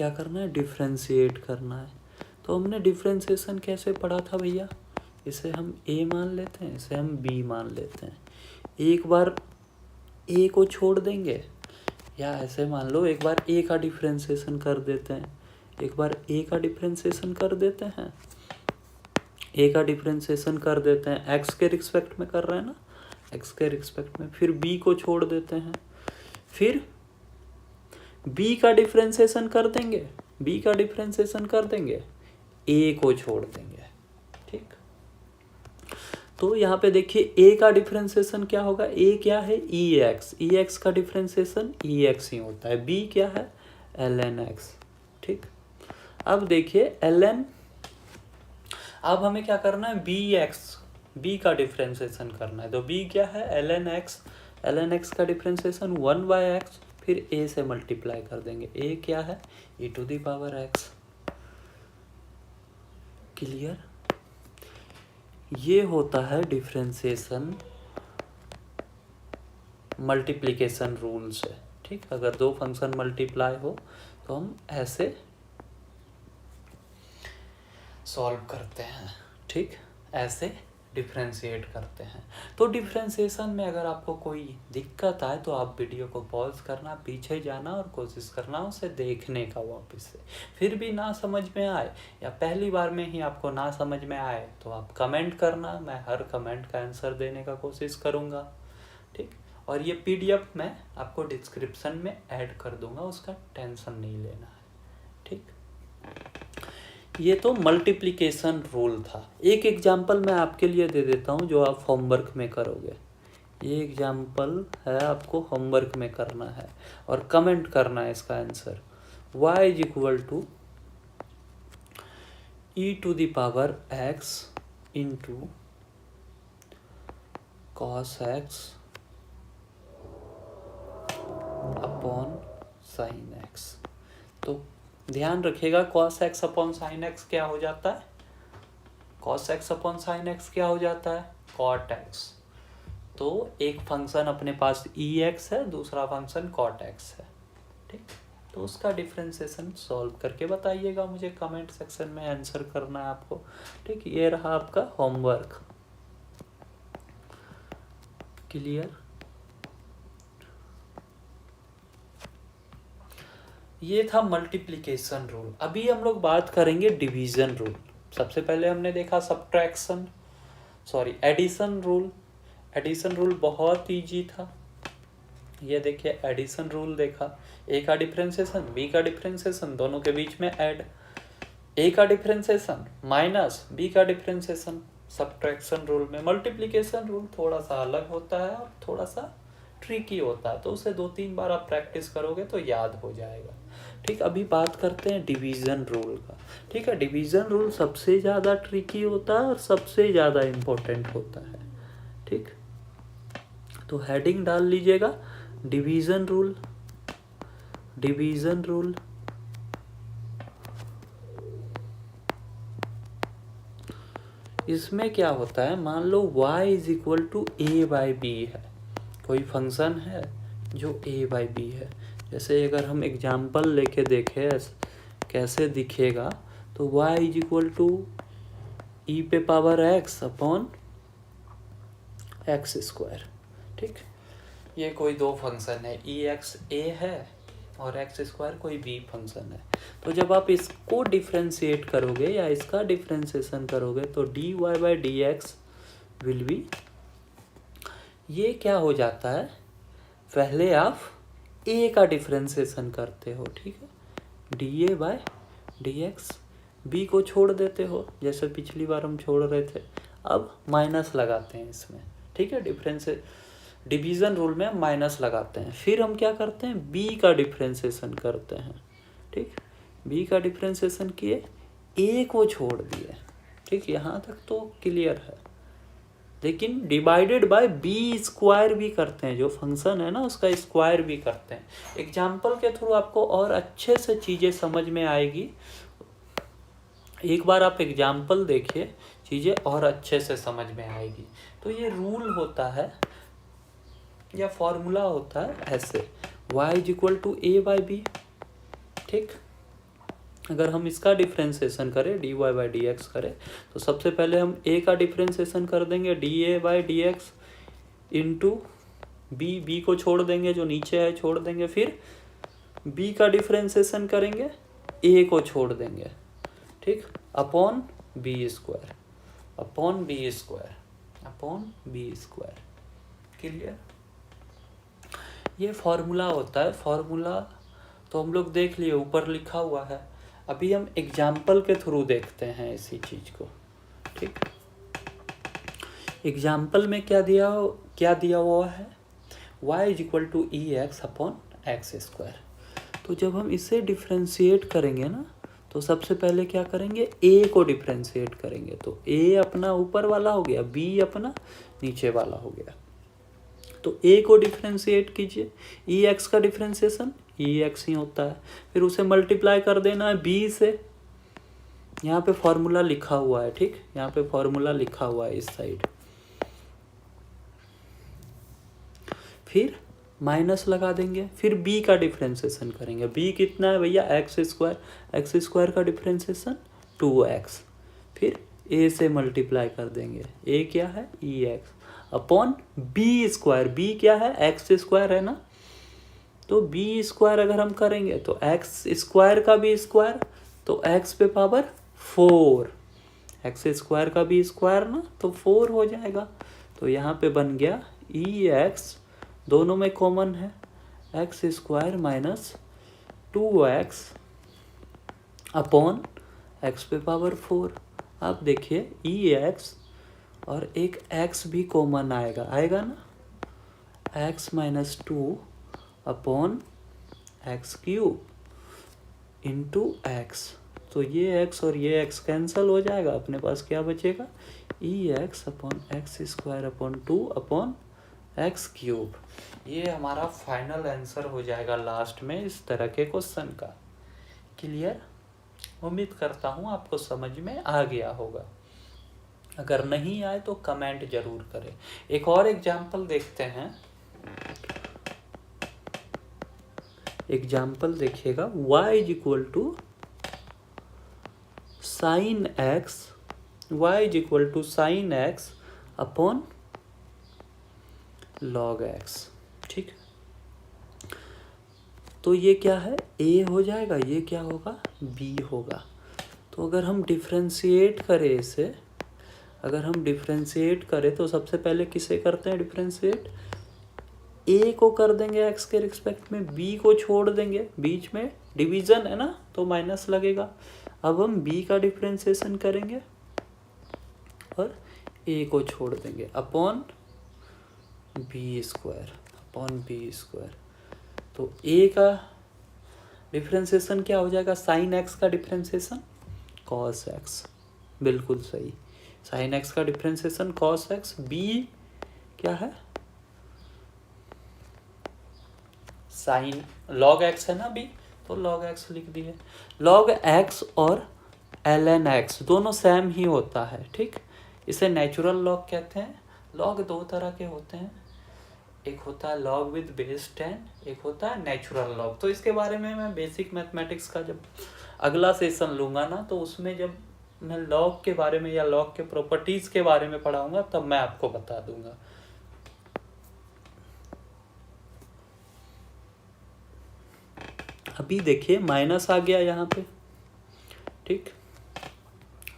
करना है, डिफ्रेंशिएट करना है। तो हमने डिफ्रेंशिएशन कैसे पढ़ा था भैया, इसे हम a मान लेते हैं, इसे हम b मान लेते हैं, एक बार a को छोड़ देंगे, या ऐसे मान लो एक बार a का डिफ्रेंशिएशन कर देते हैं, x के रिस्पेक्ट में कर रहे हैं ना, x के रिस्पेक्ट में, फिर b को छोड़ देते हैं, फिर b का डिफ्रेंशिएशन कर देंगे, a को छोड़ देंगे, ठीक। तो यहाँ पे देखिए a का डिफ्रेंशिएशन क्या होगा, a क्या है ex का डिफ्रेंशिएशन ex ही होता है, b क्या है ln x, ठीक। अब देखिए ln, अब हमें क्या करना है b का डिफ्रेंशिएशन करना है, तो b क्या है ln x का डिफ्रेंशिएशन 1/x, फिर a से मल्टीप्लाई कर देंगे, a क्या है e to the power x। Clear, ये होता है डिफ्रेंशिएशन मल्टीप्लिकेशन रूल से, ठीक। अगर दो फंक्शन मल्टीप्लाई हो तो हम ऐसे सॉल्व करते हैं, ठीक, ऐसे डिफ्रेंशिएट करते हैं। तो डिफ्रेंशिएशन में अगर आपको कोई दिक्कत आए तो आप वीडियो को पॉज करना, पीछे जाना और कोशिश करना उसे देखने का वापस से। फिर भी ना समझ में आए या पहली बार में ही आपको ना समझ में आए तो आप कमेंट करना, मैं हर कमेंट का आंसर देने का कोशिश करूँगा, ठीक। और ये PDF मैं आपको डिस्क्रिप्शन में ऐड कर दूँगा, उसका टेंशन नहीं लेना है, ठीक। ये तो मल्टीप्लिकेशन रूल था। एक एग्जाम्पल मैं आपके लिए दे देता हूँ जो आप होमवर्क में करोगे। ये एग्जाम्पल है, आपको होमवर्क में करना है और कमेंट करना है इसका answer. y is equal to e to the power x into cos x upon sine x। तो ध्यान रखिएगा cos x upon sine x क्या हो जाता है, cot x। तो एक फंक्शन अपने पास ex है, दूसरा फंक्शन cot x है, ठीक। तो उसका डिफ्रेंशिएशन सॉल्व करके बताइएगा मुझे, कमेंट सेक्शन में आंसर करना है आपको, ठीक। ये रहा आपका होमवर्क। क्लियर, ये था मल्टीप्लिकेशन रूल। अभी हम लोग बात करेंगे डिवीजन रूल। सबसे पहले हमने देखा एडिशन रूल। एडिशन रूल बहुत इजी था, ये देखिए एडिशन रूल देखा, ए का डिफ्रेंसिएशन बी का डिफ्रेंसिएशन, दोनों के बीच में ऐड, ए का डिफ्रेंसिएशन माइनस बी का डिफ्रेंसिएशन। सब्ट्रैक्शन रूल में मल्टीप्लिकेशन रूल थोड़ा सा अलग होता है और थोड़ा सा ट्रिकी होता है, तो उसे 2-3 बार आप प्रैक्टिस करोगे तो याद हो जाएगा। ठीक, अभी बात करते हैं डिवीज़न रूल का। ठीक है, डिवीज़न रूल सबसे ज़्यादा ट्रिकी होता है और सबसे ज़्यादा इम्पोर्टेंट होता है। ठीक, तो हेडिंग डाल लीजिएगा डिवीज़न रूल। डिवीज़न रूल इसमें क्या होता है, मान लो y is equal to a/b है, कोई फंक्शन है जो a/b है। जैसे अगर हम एग्जाम्पल लेके देखें कैसे दिखेगा, तो y is equal to e पे power x upon x square. ठीक, ये कोई दो फंक्शन है, ex a है और x स्क्वायर कोई b फंक्शन है। तो जब आप इसको डिफ्रेंशिएट करोगे या इसका डिफ्रेंशिएशन करोगे तो dy/dx विल बी, ये क्या हो जाता है, पहले आप a का डिफ्रेंशिएशन करते हो। ठीक है, dA/dx, b को छोड़ देते हो जैसे पिछली बार हम छोड़ रहे थे, अब माइनस लगाते हैं इसमें। ठीक है, डिवीज़न रूल में हम माइनस लगाते हैं, फिर हम क्या करते हैं, b का डिफ्रेंशिएशन करते हैं। ठीक, b का डिफ्रेंशिएशन किए, a को छोड़ दिए। ठीक, यहाँ तक तो क्लियर है, लेकिन डिवाइडेड बाय बी स्क्वायर भी करते हैं, जो फंक्शन है ना उसका स्क्वायर भी करते हैं। एग्जाम्पल के थ्रू आपको और अच्छे से चीज़ें समझ में आएगी, एक बार आप एग्जाम्पल देखिए, चीज़ें और अच्छे से समझ में आएगी। तो ये रूल होता है या फॉर्मूला होता है ऐसे, y is equal to a/b। ठीक, अगर हम इसका डिफ्रेंशिएशन करें dy/dx करें, तो सबसे पहले हम a का डिफ्रेंशिएशन कर देंगे dA/dx इंटू b को छोड़ देंगे, जो नीचे है छोड़ देंगे, फिर b का डिफ्रेंशिएशन करेंगे, a को छोड़ देंगे। ठीक, upon B square, upon B square, upon B square. Clear, ये फॉर्मूला होता है। फॉर्मूला तो हम लोग देख लिए, ऊपर लिखा हुआ है। अभी हम एग्जाम्पल के थ्रू देखते हैं इसी चीज़ को। ठीक, एग्जाम्पल में क्या दिया हुआ है, y is equal to E x upon x square. तो जब हम इसे डिफ्रेंशिएट करेंगे ना, तो सबसे पहले क्या करेंगे, a को डिफ्रेंशिएट करेंगे, तो a अपना ऊपर वाला हो गया, b अपना नीचे वाला हो गया। तो a को डिफ्रेंशिएट कीजिए, ई एक्स का डिफ्रेंशिएशन ई एक्स ही होता है, फिर उसे मल्टीप्लाई कर देना है b से। यहाँ पे फॉर्मूला लिखा हुआ है। ठीक, यहाँ पे फॉर्मूला लिखा हुआ है इस साइड, फिर माइनस लगा देंगे, फिर b का डिफ्रेंशिएशन करेंगे। b कितना है भैया, एक्स स्क्वायर का डिफ्रेंशिएशन 2x, फिर a से मल्टीप्लाई कर देंगे, a क्या है, E x upon B square, b क्या है, एक्स स्क्वायर है ना, तो b स्क्वायर अगर हम करेंगे तो एक्स स्क्वायर का भी स्क्वायर, तो x पे पावर 4, एक्स स्क्वायर का भी स्क्वायर ना, तो 4 हो जाएगा। तो यहाँ पे बन गया ई एक्स, दोनों में कॉमन है, x square minus 2x upon x पे पावर 4। आप देखिए ई एक्स और एक x भी कॉमन आएगा ना, x minus 2 upon X cube into x. तो ये x और ये x कैंसिल हो जाएगा, अपने पास क्या बचेगा, E x upon x square upon 2 upon X cube. ये हमारा फाइनल आंसर हो जाएगा लास्ट में इस तरह के क्वेश्चन का। क्लियर, उम्मीद करता हूँ आपको समझ में आ गया होगा। अगर नहीं आए तो कमेंट जरूर करें। एक और एग्जाम्पल देखते हैं। एग्जाम्पल देखिएगा, y is equal to sine x, y is equal to sine x upon log x. ठीक, तो ये क्या है, a हो जाएगा, ये क्या होगा, b होगा। तो अगर हम डिफ्रेंशिएट करें इसे, अगर हम डिफ्रेंशिएट करें तो सबसे पहले किसे करते हैं डिफ्रेंशिएट, ए को कर देंगे एक्स के रिस्पेक्ट में, बी को छोड़ देंगे, बीच में डिवीजन है ना तो माइनस लगेगा। अब हम बी का डिफ्रेंसिएशन करेंगे और ए को छोड़ देंगे अपॉन बी स्क्वायर। तो ए का डिफ्रेंसिएशन क्या हो जाएगा, साइन एक्स का डिफ्रेंसिएशन कॉस एक्स, बिल्कुल सही, साइन एक्स का डिफ्रेंसिएशन कॉस एक्स। बी क्या है, साइन लॉग एक्स है ना बी, तो लॉग एक्स लिख दिए। लॉग एक्स और ln x दोनों सेम ही होता है, ठीक। इसे नेचुरल लॉग कहते हैं। लॉग दो तरह के होते हैं, एक होता है लॉग विद बेस 10, एक होता है नेचुरल लॉग। तो इसके बारे में मैं बेसिक मैथमेटिक्स का जब अगला सेशन लूँगा ना, तो उसमें जब मैं लॉग के बारे में या लॉग के प्रॉपर्टीज़ के बारे में पढ़ाऊँगा तब मैं आपको बता दूँगा। अभी देखिए माइनस आ गया यहाँ पे, ठीक।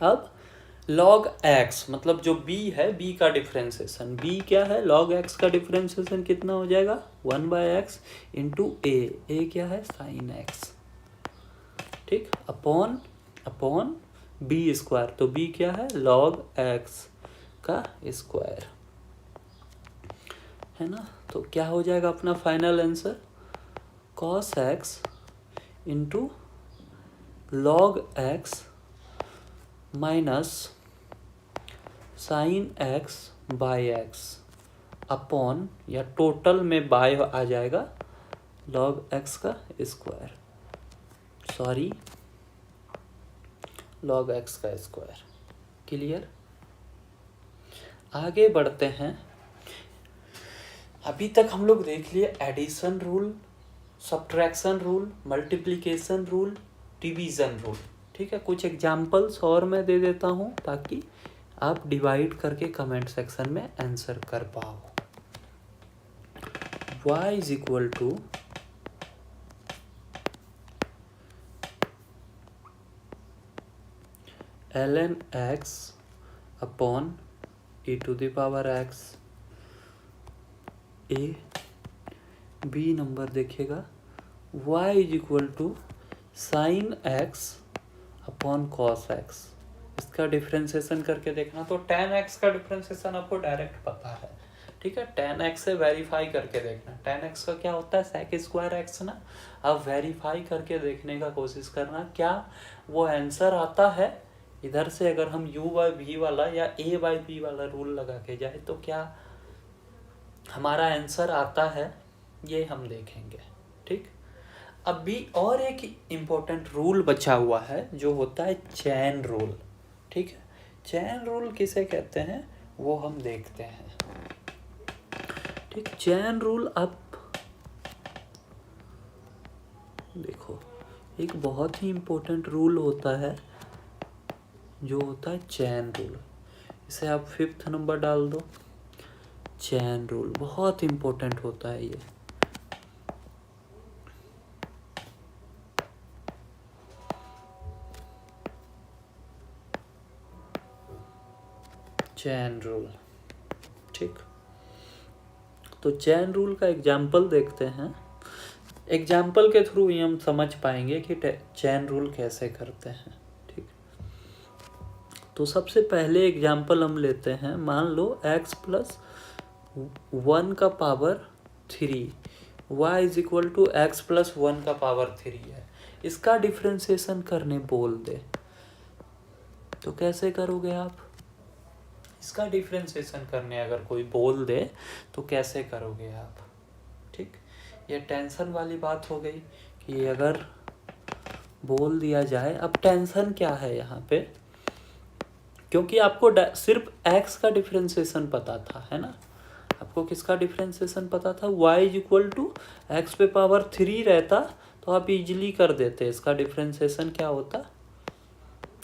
अब log x मतलब जो b है, b का डिफ्रेंसिएशन, b क्या है, log x का डिफ्रेंसिएशन कितना हो जाएगा 1/x इंटू a क्या है sin x, ठीक, अपॉन b स्क्वायर। तो b क्या है log x का स्क्वायर, है ना। तो क्या हो जाएगा अपना final answer, cos x into log x minus sine x by x upon, या टोटल में बाय आ जाएगा log x का स्क्वायर, सॉरी log x का स्क्वायर। क्लियर। आगे बढ़ते हैं। अभी तक हम लोग देख लिए addition rule, subtraction rule, multiplication rule, division rule, ठीक है। कुछ एग्जाम्पल्स और मैं दे देता हूँ ताकि आप डिवाइड करके कमेंट सेक्शन में आंसर कर पाओ। y is equal to ln x upon e to the power x। ए बी नंबर देखिएगा, y is equal to sine x upon cos x। इसका डिफ्रेंसिएशन करके देखना, तो tan x का डिफ्रेंसिएशन आपको डायरेक्ट पता है, ठीक है। tan x से वेरीफाई करके देखना, tan x का क्या होता है sec स्क्वायर x ना। अब वेरीफाई करके देखने का कोशिश करना क्या वो आंसर आता है। इधर से अगर हम u/v वाला या a/b वाला रूल लगा के जाए तो क्या हमारा आंसर आता है, ये हम देखेंगे, ठीक। अब भी और एक इम्पोर्टेंट रूल बचा हुआ है जो होता है चैन रूल, ठीक है। चैन रूल किसे कहते हैं वो हम देखते हैं, ठीक। चैन रूल आप देखो, एक बहुत ही इम्पोर्टेंट रूल होता है जो होता है चैन रूल। इसे आप 5th नंबर डाल दो। चैन रूल बहुत इम्पोर्टेंट होता है ये। चैन रूल, ठीक। तो चैन रूल का एग्जाम्पल देखते हैं। एग्जाम्पल के थ्रू ही हम समझ पाएंगे कि चैन रूल कैसे करते हैं, ठीक। तो सबसे पहले एग्जाम्पल हम लेते हैं, मान लो x प्लस 1 का power 3, y is equal to x plus 1 का पावर 3 है। इसका डिफ्रेंसिएशन करने बोल दे तो कैसे करोगे आप, इसका डिफ्रेंसिएशन करने अगर कोई बोल दे तो कैसे करोगे आप, ठीक। ये टेंशन वाली बात हो गई कि अगर बोल दिया जाए। अब टेंशन क्या है यहाँ पे, क्योंकि आपको सिर्फ x का डिफ्रेंसिएशन पता था, है ना। आपको किसका डिफ्रेंसिएशन पता था, y is equal to x पे पावर 3 रहता तो आप इजीली कर देते। इसका डिफ्रेंसिएशन क्या होता,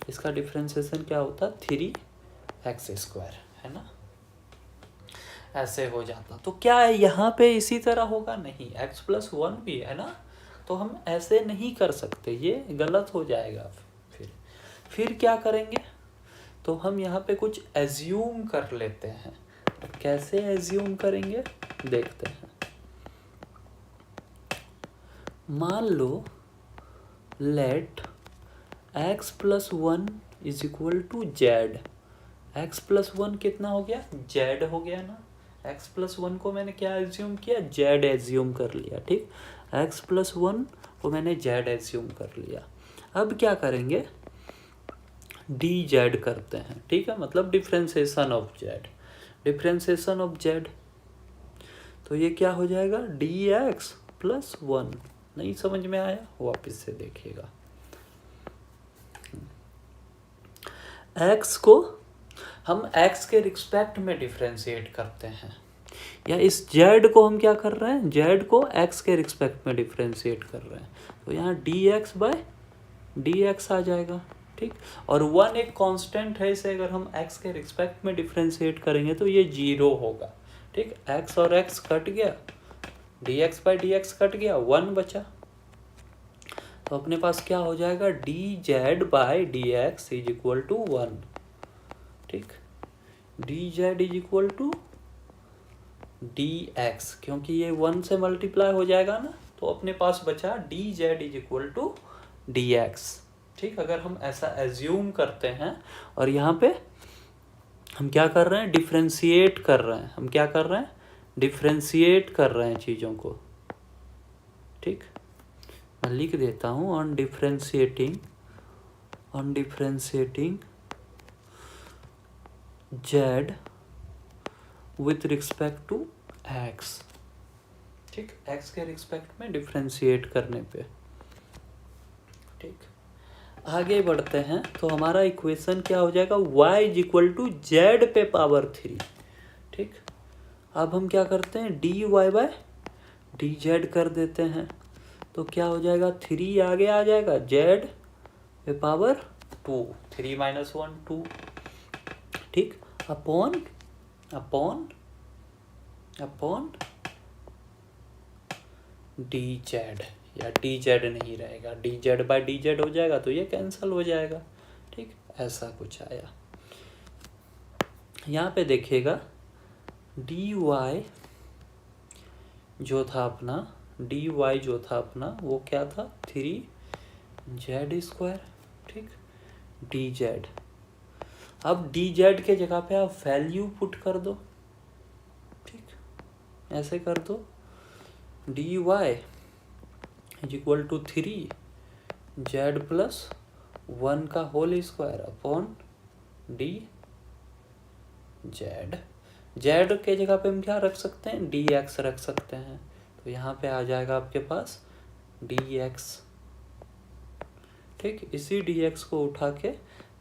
इसका डिफ्रेंसिएशन क्या होता 3x स्क्वायर, है ना, ऐसे हो जाता। तो क्या है यहाँ पे इसी तरह होगा, नहीं, x प्लस 1 भी है ना, तो हम ऐसे नहीं कर सकते, ये गलत हो जाएगा। फिर क्या करेंगे, तो हम यहाँ पे कुछ एज्यूम कर लेते हैं। कैसे एज्यूम करेंगे देखते हैं। मान लो let x+1 is equal to Z. x+1 कितना हो गया, जेड हो गया ना। x+1 को मैंने क्या एज्यूम किया, जेड एज्यूम कर लिया। ठीक, x+1 को मैंने जेड एज्यूम कर लिया। अब क्या करेंगे, डी जेड करते हैं। ठीक है, मतलब differentiation of Z, differentiation of Z. तो ये क्या हो जाएगा, dx+1। नहीं समझ में आया, वापस से देखिएगा। x को हम x के रिस्पेक्ट में डिफ्रेंशिएट करते हैं, या इस z को हम क्या कर रहे हैं, z को x के रिस्पेक्ट में डिफ्रेंशिएट कर रहे हैं। तो यहाँ dx/dx आ जाएगा। ठीक, और 1 एक कांस्टेंट है, इसे अगर हम x के रिस्पेक्ट में डिफ्रेंशिएट करेंगे तो ये 0 होगा। ठीक, x और x कट गया, dx/dx कट गया, 1 बचा। तो अपने पास क्या हो जाएगा, dz/dx इज इक्वल टू 1। ठीक, dz is equal to dx, क्योंकि ये 1 से मल्टीप्लाई हो जाएगा ना, तो अपने पास बचा dz is equal to dx। ठीक, अगर हम ऐसा एज्यूम करते हैं और यहाँ पे हम क्या कर रहे हैं, डिफ्रेंशिएट कर रहे हैं, हम क्या कर रहे हैं, डिफ्रेंशिएट कर रहे हैं चीज़ों को। ठीक, मैं लिख देता हूँ, on differentiating z with respect to x। ठीक, x के रिस्पेक्ट में डिफ्रेंशिएट करने पे। ठीक, आगे बढ़ते हैं। तो हमारा इक्वेशन क्या हो जाएगा, y is equal to z पे पावर 3। ठीक, अब हम क्या करते हैं, dy/dz कर देते हैं। तो क्या हो जाएगा, 3 आगे आ जाएगा, z पे पावर 2, 3 - 1 2। ठीक, अपॉन dz, या dz नहीं रहेगा, dz/dz हो जाएगा, तो ये कैंसिल हो जाएगा। ठीक, ऐसा कुछ आया। यहाँ पे देखिएगा, dy जो था अपना वो क्या था, 3z²। ठीक, dz। अब dz के जगह पे आप वैल्यू पुट कर दो। ठीक, ऐसे कर दो, dy is equal to 3z+1 का whole square upon dz। z के जगह पे हम क्या रख सकते हैं, dx रख सकते हैं। तो यहाँ पे आ जाएगा आपके पास dx। ठीक, इसी dx को उठा के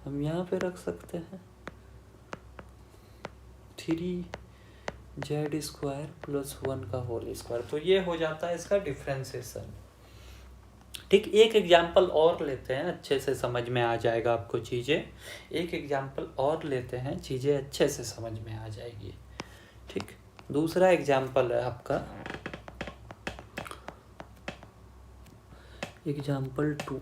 हम यहाँ पे रख सकते हैं, 3z² + 1 का होल स्क्वायर। तो ये हो जाता है इसका डिफ्रेंसिएशन। ठीक, एक एग्जाम्पल और लेते हैं, अच्छे से समझ में आ जाएगा आपको चीज़ें। एक एग्जाम्पल और लेते हैं, चीज़ें अच्छे से समझ में आ जाएगी। ठीक, दूसरा एग्जाम्पल है आपका example 2,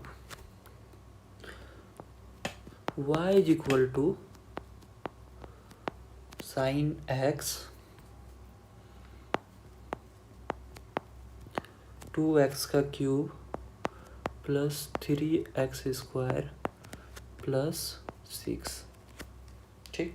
y is equal to sin x 2x का क्यूब प्लस 3x² प्लस 6। ठीक,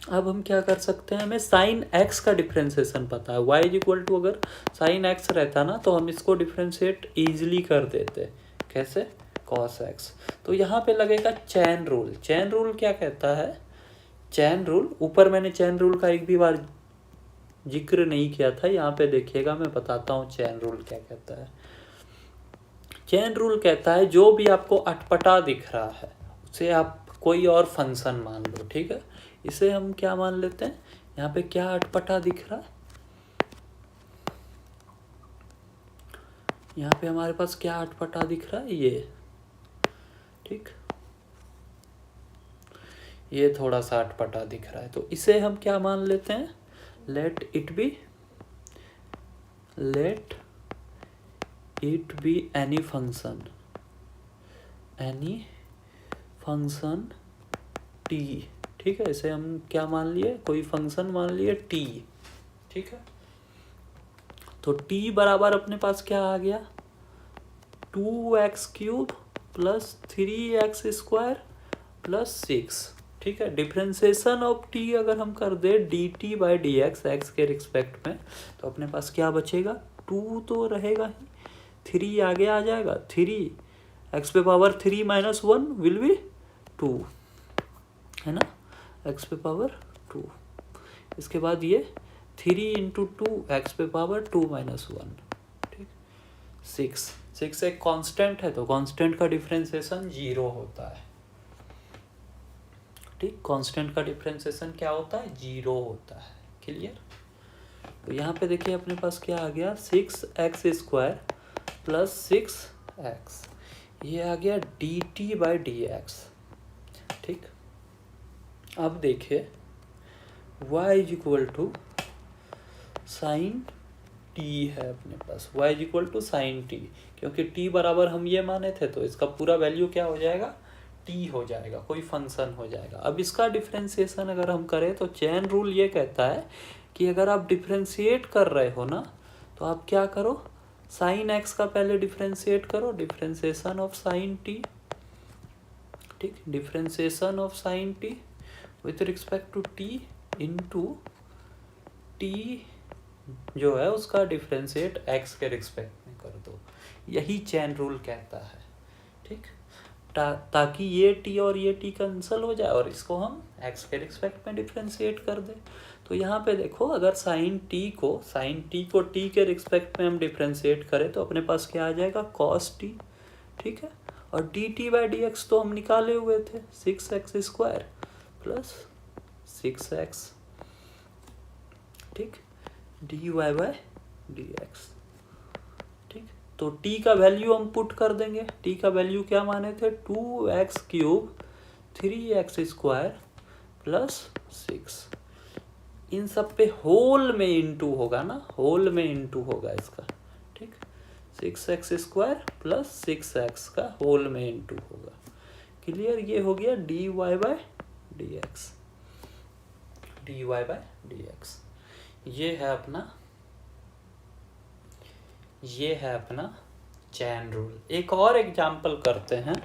अब हम क्या कर सकते हैं, हमें sin x का डिफ्रेंसिएशन पता है। y इज इक्वल टू, अगर sin x रहता ना तो हम इसको डिफ्रेंशिएट ईजिली कर देते। कैसे, cos x। तो यहाँ पे लगेगा चैन रूल। चैन रूल क्या कहता है, चैन रूल, ऊपर मैंने चैन रूल का एक भी बार जिक्र नहीं किया था, यहाँ पे देखिएगा मैं बताता हूँ चैन रूल क्या कहता है। चैन रूल कहता है जो भी आपको अटपटा दिख रहा है उसे आप कोई और फंक्शन मान लो। ठीक है, इसे हम क्या मान लेते हैं, यहाँ पे क्या अटपटा दिख रहा है, यहाँ पे हमारे पास क्या अटपटा दिख रहा है, ये। ठीक, ये थोड़ा सा अटपटा दिख रहा है, तो इसे हम क्या मान लेते हैं, let it be any function t। ठीक है, इसे हम क्या मान लिए, कोई फंक्शन मान लिए t। ठीक है, तो t बराबर अपने पास क्या आ गया, 2x³ प्लस 3x² प्लस 6। ठीक है, डिफ्रेंसिएशन ऑफ t अगर हम कर दे dt/dx x के रिस्पेक्ट में, तो अपने पास क्या बचेगा, 2 तो रहेगा ही, 3 आगे आ जाएगा, 3 x पे पावर 3 - 1 विल बी 2, है ना, x पे पावर 2। इसके बाद ये 3 × 2 x पे पावर 2 - 1, ठीक, 6 एक कांस्टेंट है, तो कांस्टेंट का डिफरेंशिएशन 0 होता है। ठीक, कांस्टेंट का डिफरेंशिएशन क्या होता है, 0 होता है। क्लियर। तो यहाँ पे देखिए अपने पास क्या आ गया, 6x² प्लस 6x, ये आ गया dt/dx। ठीक, अब देखिए y = sin t है अपने पास, y = sin t, क्योंकि t बराबर हम ये माने थे, तो इसका पूरा वैल्यू क्या हो जाएगा, t हो जाएगा, कोई फंक्शन हो जाएगा। अब इसका डिफरेंशिएशन अगर हम करें तो चेन रूल ये कहता है कि अगर आप डिफरेंशिएट कर रहे हो ना, तो आप क्या करो, साइन x का पहले डिफरेंशिएट करो, डिफरेंशिएशन ऑफ साइन t। ठीक, differentiation of sine t with respect to t into t जो है उसका डिफरेंशिएट x के रिस्पेक्ट में कर दो। यही चेन रूल कहता है। ठीक, ताकि ये t और ये t कैंसिल हो जाए और इसको हम x के रिस्पेक्ट में डिफरेंशिएट कर दें। तो यहाँ पे देखो, अगर साइन t को t के रिस्पेक्ट में हम डिफरेंशिएट करें तो अपने पास क्या आ जाएगा, cos t। ठीक है, और dt/dx तो हम निकाले हुए थे, 6x² प्लस 6x। ठीक, dy/dx। ठीक, तो t का वैल्यू हम पुट कर देंगे, t का वैल्यू क्या माने थे, 2x³ 3x² प्लस 6। इन सब पे होल में इंटू होगा ना, होल में इंटू होगा इसका। ठीक, 6x² प्लस 6x का होल में इंटू होगा। क्लियर, ये हो गया dy/dx। dy/dx ये है अपना चैन रूल। एक और एग्जाम्पल करते हैं,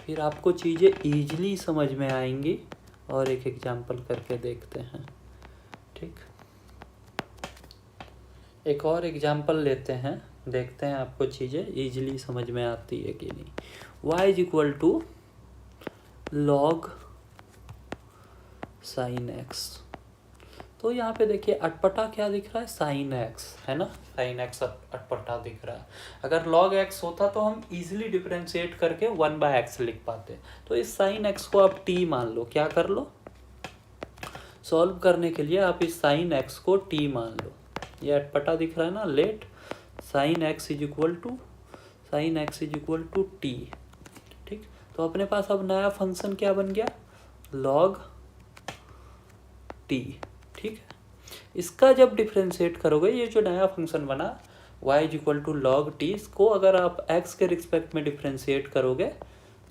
फिर आपको चीज़ें ईजिली समझ में आएंगी, और एक एग्जाम्पल करके देखते हैं। ठीक, एक और एग्जाम्पल लेते हैं, देखते हैं आपको चीज़ें ईजिली समझ में आती है कि नहीं। y = log sin x। तो यहाँ पे देखिए अटपटा क्या दिख रहा है, sin x, है ना, sin x अटपटा दिख रहा है। अगर log x होता तो हम इजीली डिफरेंशिएट करके 1/x लिख पाते। तो इस sin x को आप t मान लो, क्या कर लो, सॉल्व करने के लिए आप इस sin x को t मान लो। ये अटपटा दिख रहा है ना, लेट sin x = t। ठीक, तो अपने पास अब नया फंक्शन क्या बन गया, log t। ठीक है, इसका जब डिफरेंशिएट करोगे, ये जो नया फंक्शन बना y = log t, इसको अगर आप x के रिस्पेक्ट में डिफरेंशिएट करोगे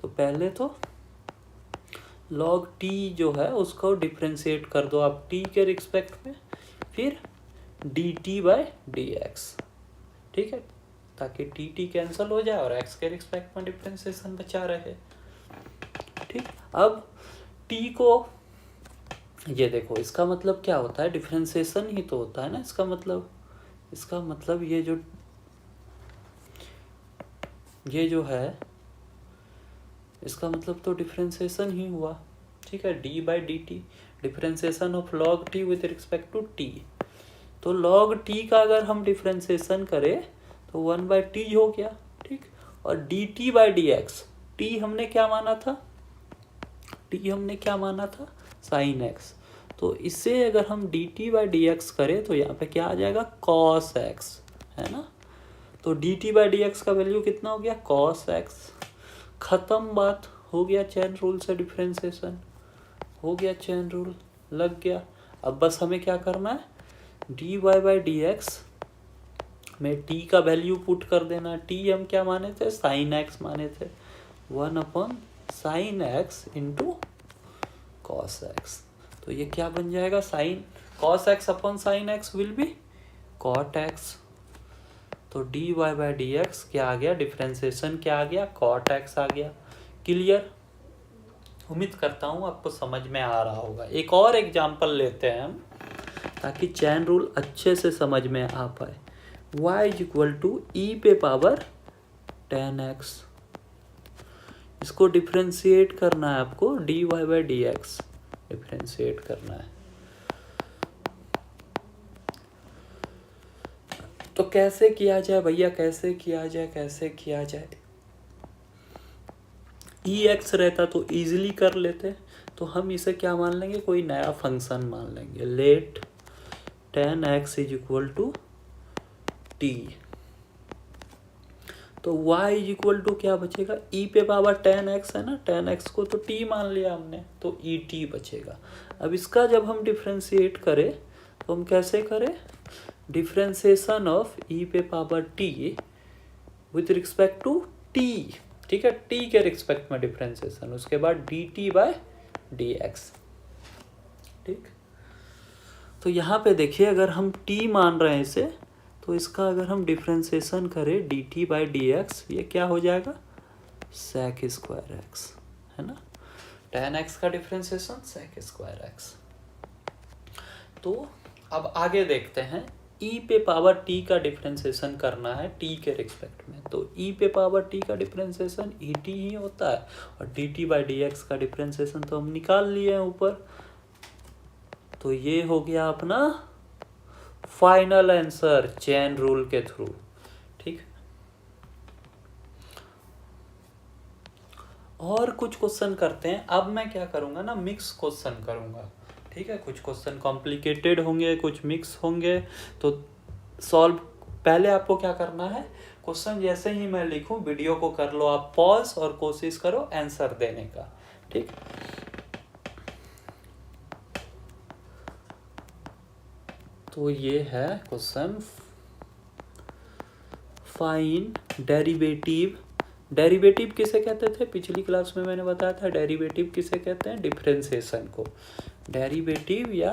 तो पहले तो log t जो है उसको डिफरेंशिएट कर दो आप t के रिस्पेक्ट में, फिर dt/dx। ठीक है, ताकि t कैंसिल हो जाए और x के रिस्पेक्ट में डिफरेंशिएशन बचा रहे। ठीक, अब t को, ये देखो इसका मतलब क्या होता है, डिफरेंशिएशन ही तो होता है ना इसका मतलब ये जो है इसका मतलब तो डिफरेंशिएशन ही हुआ। ठीक है, d/dt, differentiation of log t with respect to t। तो log t का अगर हम डिफरेंशिएशन करें तो 1/t हो गया। ठीक, और dt/dx, t हमने क्या माना था, sin x। तो इससे अगर हम dt/dx करें तो यहाँ पे क्या आ जाएगा, cos x, है ना। तो dt/dx का वैल्यू कितना हो गया, cos x। खत्म बात, हो गया चेन रूल से डिफरेंशिएशन, हो गया चेन रूल लग गया। अब बस हमें क्या करना है, dy/dx में t का वैल्यू पुट कर देना। t हम क्या माने थे, sin x माने थे, 1/sin x into cos x। तो ये क्या बन जाएगा, sin cos x upon sin x will be cot x। तो d Y by D x क्या आ गया, डिफ्रेंसिएशन क्या आ गया, कॉट एक्स आ गया। क्लियर? उम्मीद करता हूँ आपको समझ में आ रहा होगा। एक और एग्जांपल लेते हैं हम, ताकि चैन रूल अच्छे से समझ में आ पाए। y is equal to e पे पावर 10x, इसको डिफ्रेंशिएट करना है आपको, d Y by D x differentiate करना है। तो कैसे किया जाए भैया, कैसे किया जाए? ई एक्स रहता तो इजीली कर लेते, तो हम इसे क्या मान लेंगे, कोई नया फंक्शन मान लेंगे। Let 10x is equal to t, तो y इज इक्वल टू क्या बचेगा, e पे पावर 10x है ना, 10x को तो t मान लिया हमने, तो ई टी बचेगा। अब इसका जब हम डिफ्रेंशिएट करें तो हम कैसे करें, डिफ्रेंशिएशन ऑफ e पे power t with respect to t, ठीक है, t के रिस्पेक्ट में डिफ्रेंशिएशन, उसके बाद dt बाय dx। ठीक, तो यहाँ पे देखिए अगर हम t मान रहे हैं इसे, तो इसका अगर हम डिफ्रेंशिएशन करें dt बाई डी एक्स, ये क्या हो जाएगा, sec स्क्वायर एक्स, है ना, 10x का डिफ्रेंशिएशन sec स्क्वायर एक्स। तो अब आगे देखते हैं, e पे पावर t का डिफ्रेंशिएशन करना है t के रिस्पेक्ट में, तो e पे पावर t का डिफ्रेंशिएशन et ही होता है, और dt बाई डी एक्स का डिफ्रेंशिएशन तो हम निकाल लिए हैं ऊपर। तो ये हो गया अपना फाइनल आंसर चेन रूल के थ्रू। ठीक, और कुछ क्वेश्चन करते हैं। अब मैं क्या करूंगा ना, मिक्स क्वेश्चन करूंगा। ठीक है, कुछ क्वेश्चन कॉम्प्लिकेटेड होंगे, कुछ मिक्स होंगे, तो सॉल्व पहले आपको क्या करना है, क्वेश्चन जैसे ही मैं लिखूं वीडियो को कर लो आप पॉज और कोशिश करो आंसर देने का। ठीक, तो ये है क्वेश्चन, फाइंड डेरिवेटिव। डेरिवेटिव किसे कहते थे, पिछली क्लास में मैंने बताया था, डेरिवेटिव किसे कहते हैं, डिफरेंशिएशन को। डेरिवेटिव या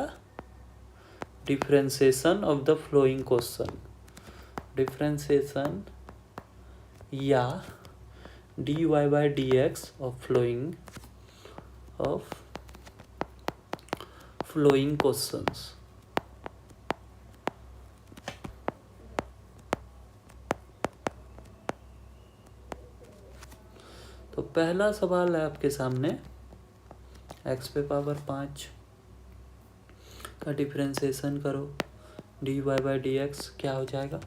differentiation of the following question, differentiation या D Y by D X of following questions. तो पहला सवाल है आपके सामने, x पे पावर 5 का डिफरेंशिएशन करो, d Y by D x क्या हो जाएगा।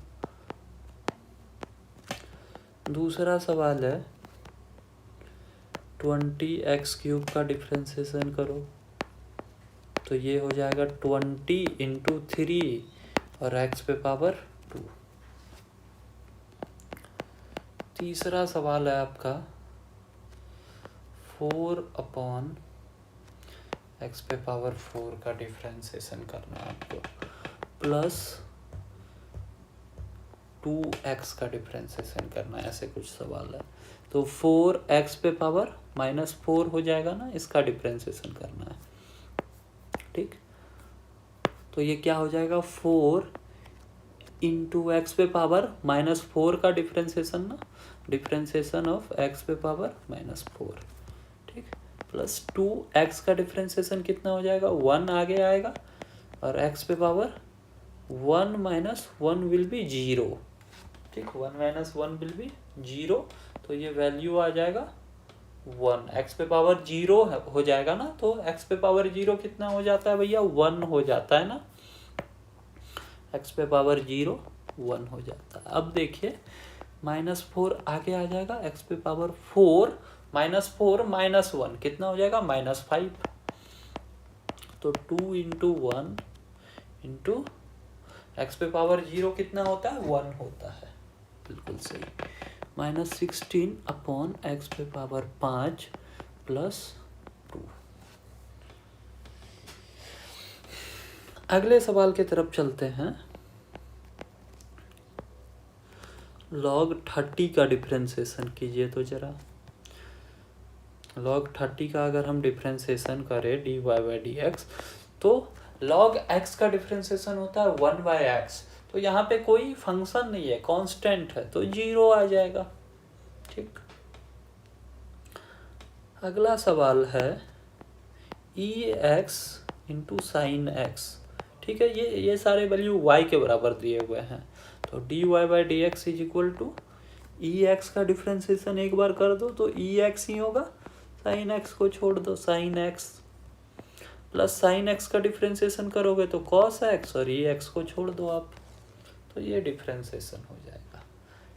दूसरा सवाल है 20x क्यूब का डिफरेंशिएशन करो, तो ये हो जाएगा 20 इंटू 3 और x पे पावर 2। तीसरा सवाल है आपका 4 अपॉन x पे पावर 4 का डिफरेंशिएशन करना है आपको, प्लस 2x का डिफरेंशिएशन करना है, ऐसे कुछ सवाल है। तो 4x पे पावर -4 हो जाएगा ना, इसका डिफरेंशिएशन करना है। ठीक, तो ये क्या हो जाएगा, 4 इंटू एक्स पे पावर -4 का डिफरेंशिएशन ना, डिफरेंशिएशन ऑफ x पे पावर -4, ठीक, प्लस 2x का डिफरेंशिएशन कितना हो जाएगा, 1 आगे आएगा, और x पे पावर 1 माइनस 1 विल बी 0। ठीक, 1 माइनस 1 विल बी 0, तो ये वैल्यू आ जाएगा 1। x पे पावर 0 हो जाएगा ना, तो x पे पावर 0 कितना हो जाता है भैया, 1 हो जाता है ना, x पे पावर 0 1 हो जाता है। अब देखिए -4 आगे आ जाएगा, x पे पावर 4 -4 -1 कितना हो जाएगा, -5। तो 2 इंटू 1 इंटू एक्स पे पावर 0 कितना होता है, 1 होता है, बिल्कुल सही। -16 अपॉन एक्स पे पावर 5 प्लस 2। अगले सवाल की तरफ चलते हैं। log 30 का डिफरेंशिएशन कीजिए तो जरा। log 30 का अगर हम डिफरेंशिएशन करें dy बाई डी एक्स, तो log x का डिफरेंशिएशन होता है 1 बाई एक्स, तो यहाँ पे कोई फंक्शन नहीं है, कांस्टेंट है, तो 0 आ जाएगा। ठीक, अगला सवाल है EX इंटू साइन एक्स। ठीक है, ये सारे वैल्यू y के बराबर दिए हुए हैं, तो dy/dx is equal to EX का डिफ्रेंसिएशन एक बार कर दो तो EX ही होगा, साइन एक्स को छोड़ दो sine x, plus sine x का डिफ्रेंसिएशन करोगे तो कॉस एक्स, और EX को छोड़ दो आप, तो ये डिफ्रेंसिएशन हो जाएगा।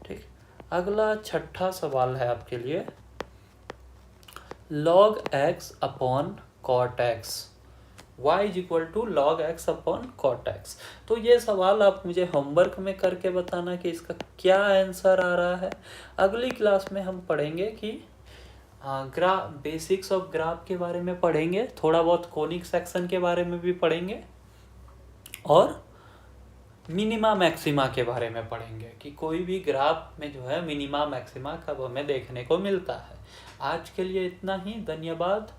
ठीक, अगला छठा सवाल है आपके लिए, log x upon cot x, y is equal to log x upon cot x. तो ये सवाल आप मुझे होमवर्क में करके बताना कि इसका क्या आंसर आ रहा है। अगली क्लास में हम पढ़ेंगे कि बेसिक्स ऑफ ग्राफ के बारे में पढ़ेंगे, थोड़ा बहुत कोनिक सेक्शन के बारे में भी पढ़ेंगे, और मिनिमा मैक्सिमा के बारे में पढ़ेंगे कि कोई भी ग्राफ में जो है मिनिमा मैक्सिमा कब हमें देखने को मिलता है। आज के लिए इतना ही, धन्यवाद।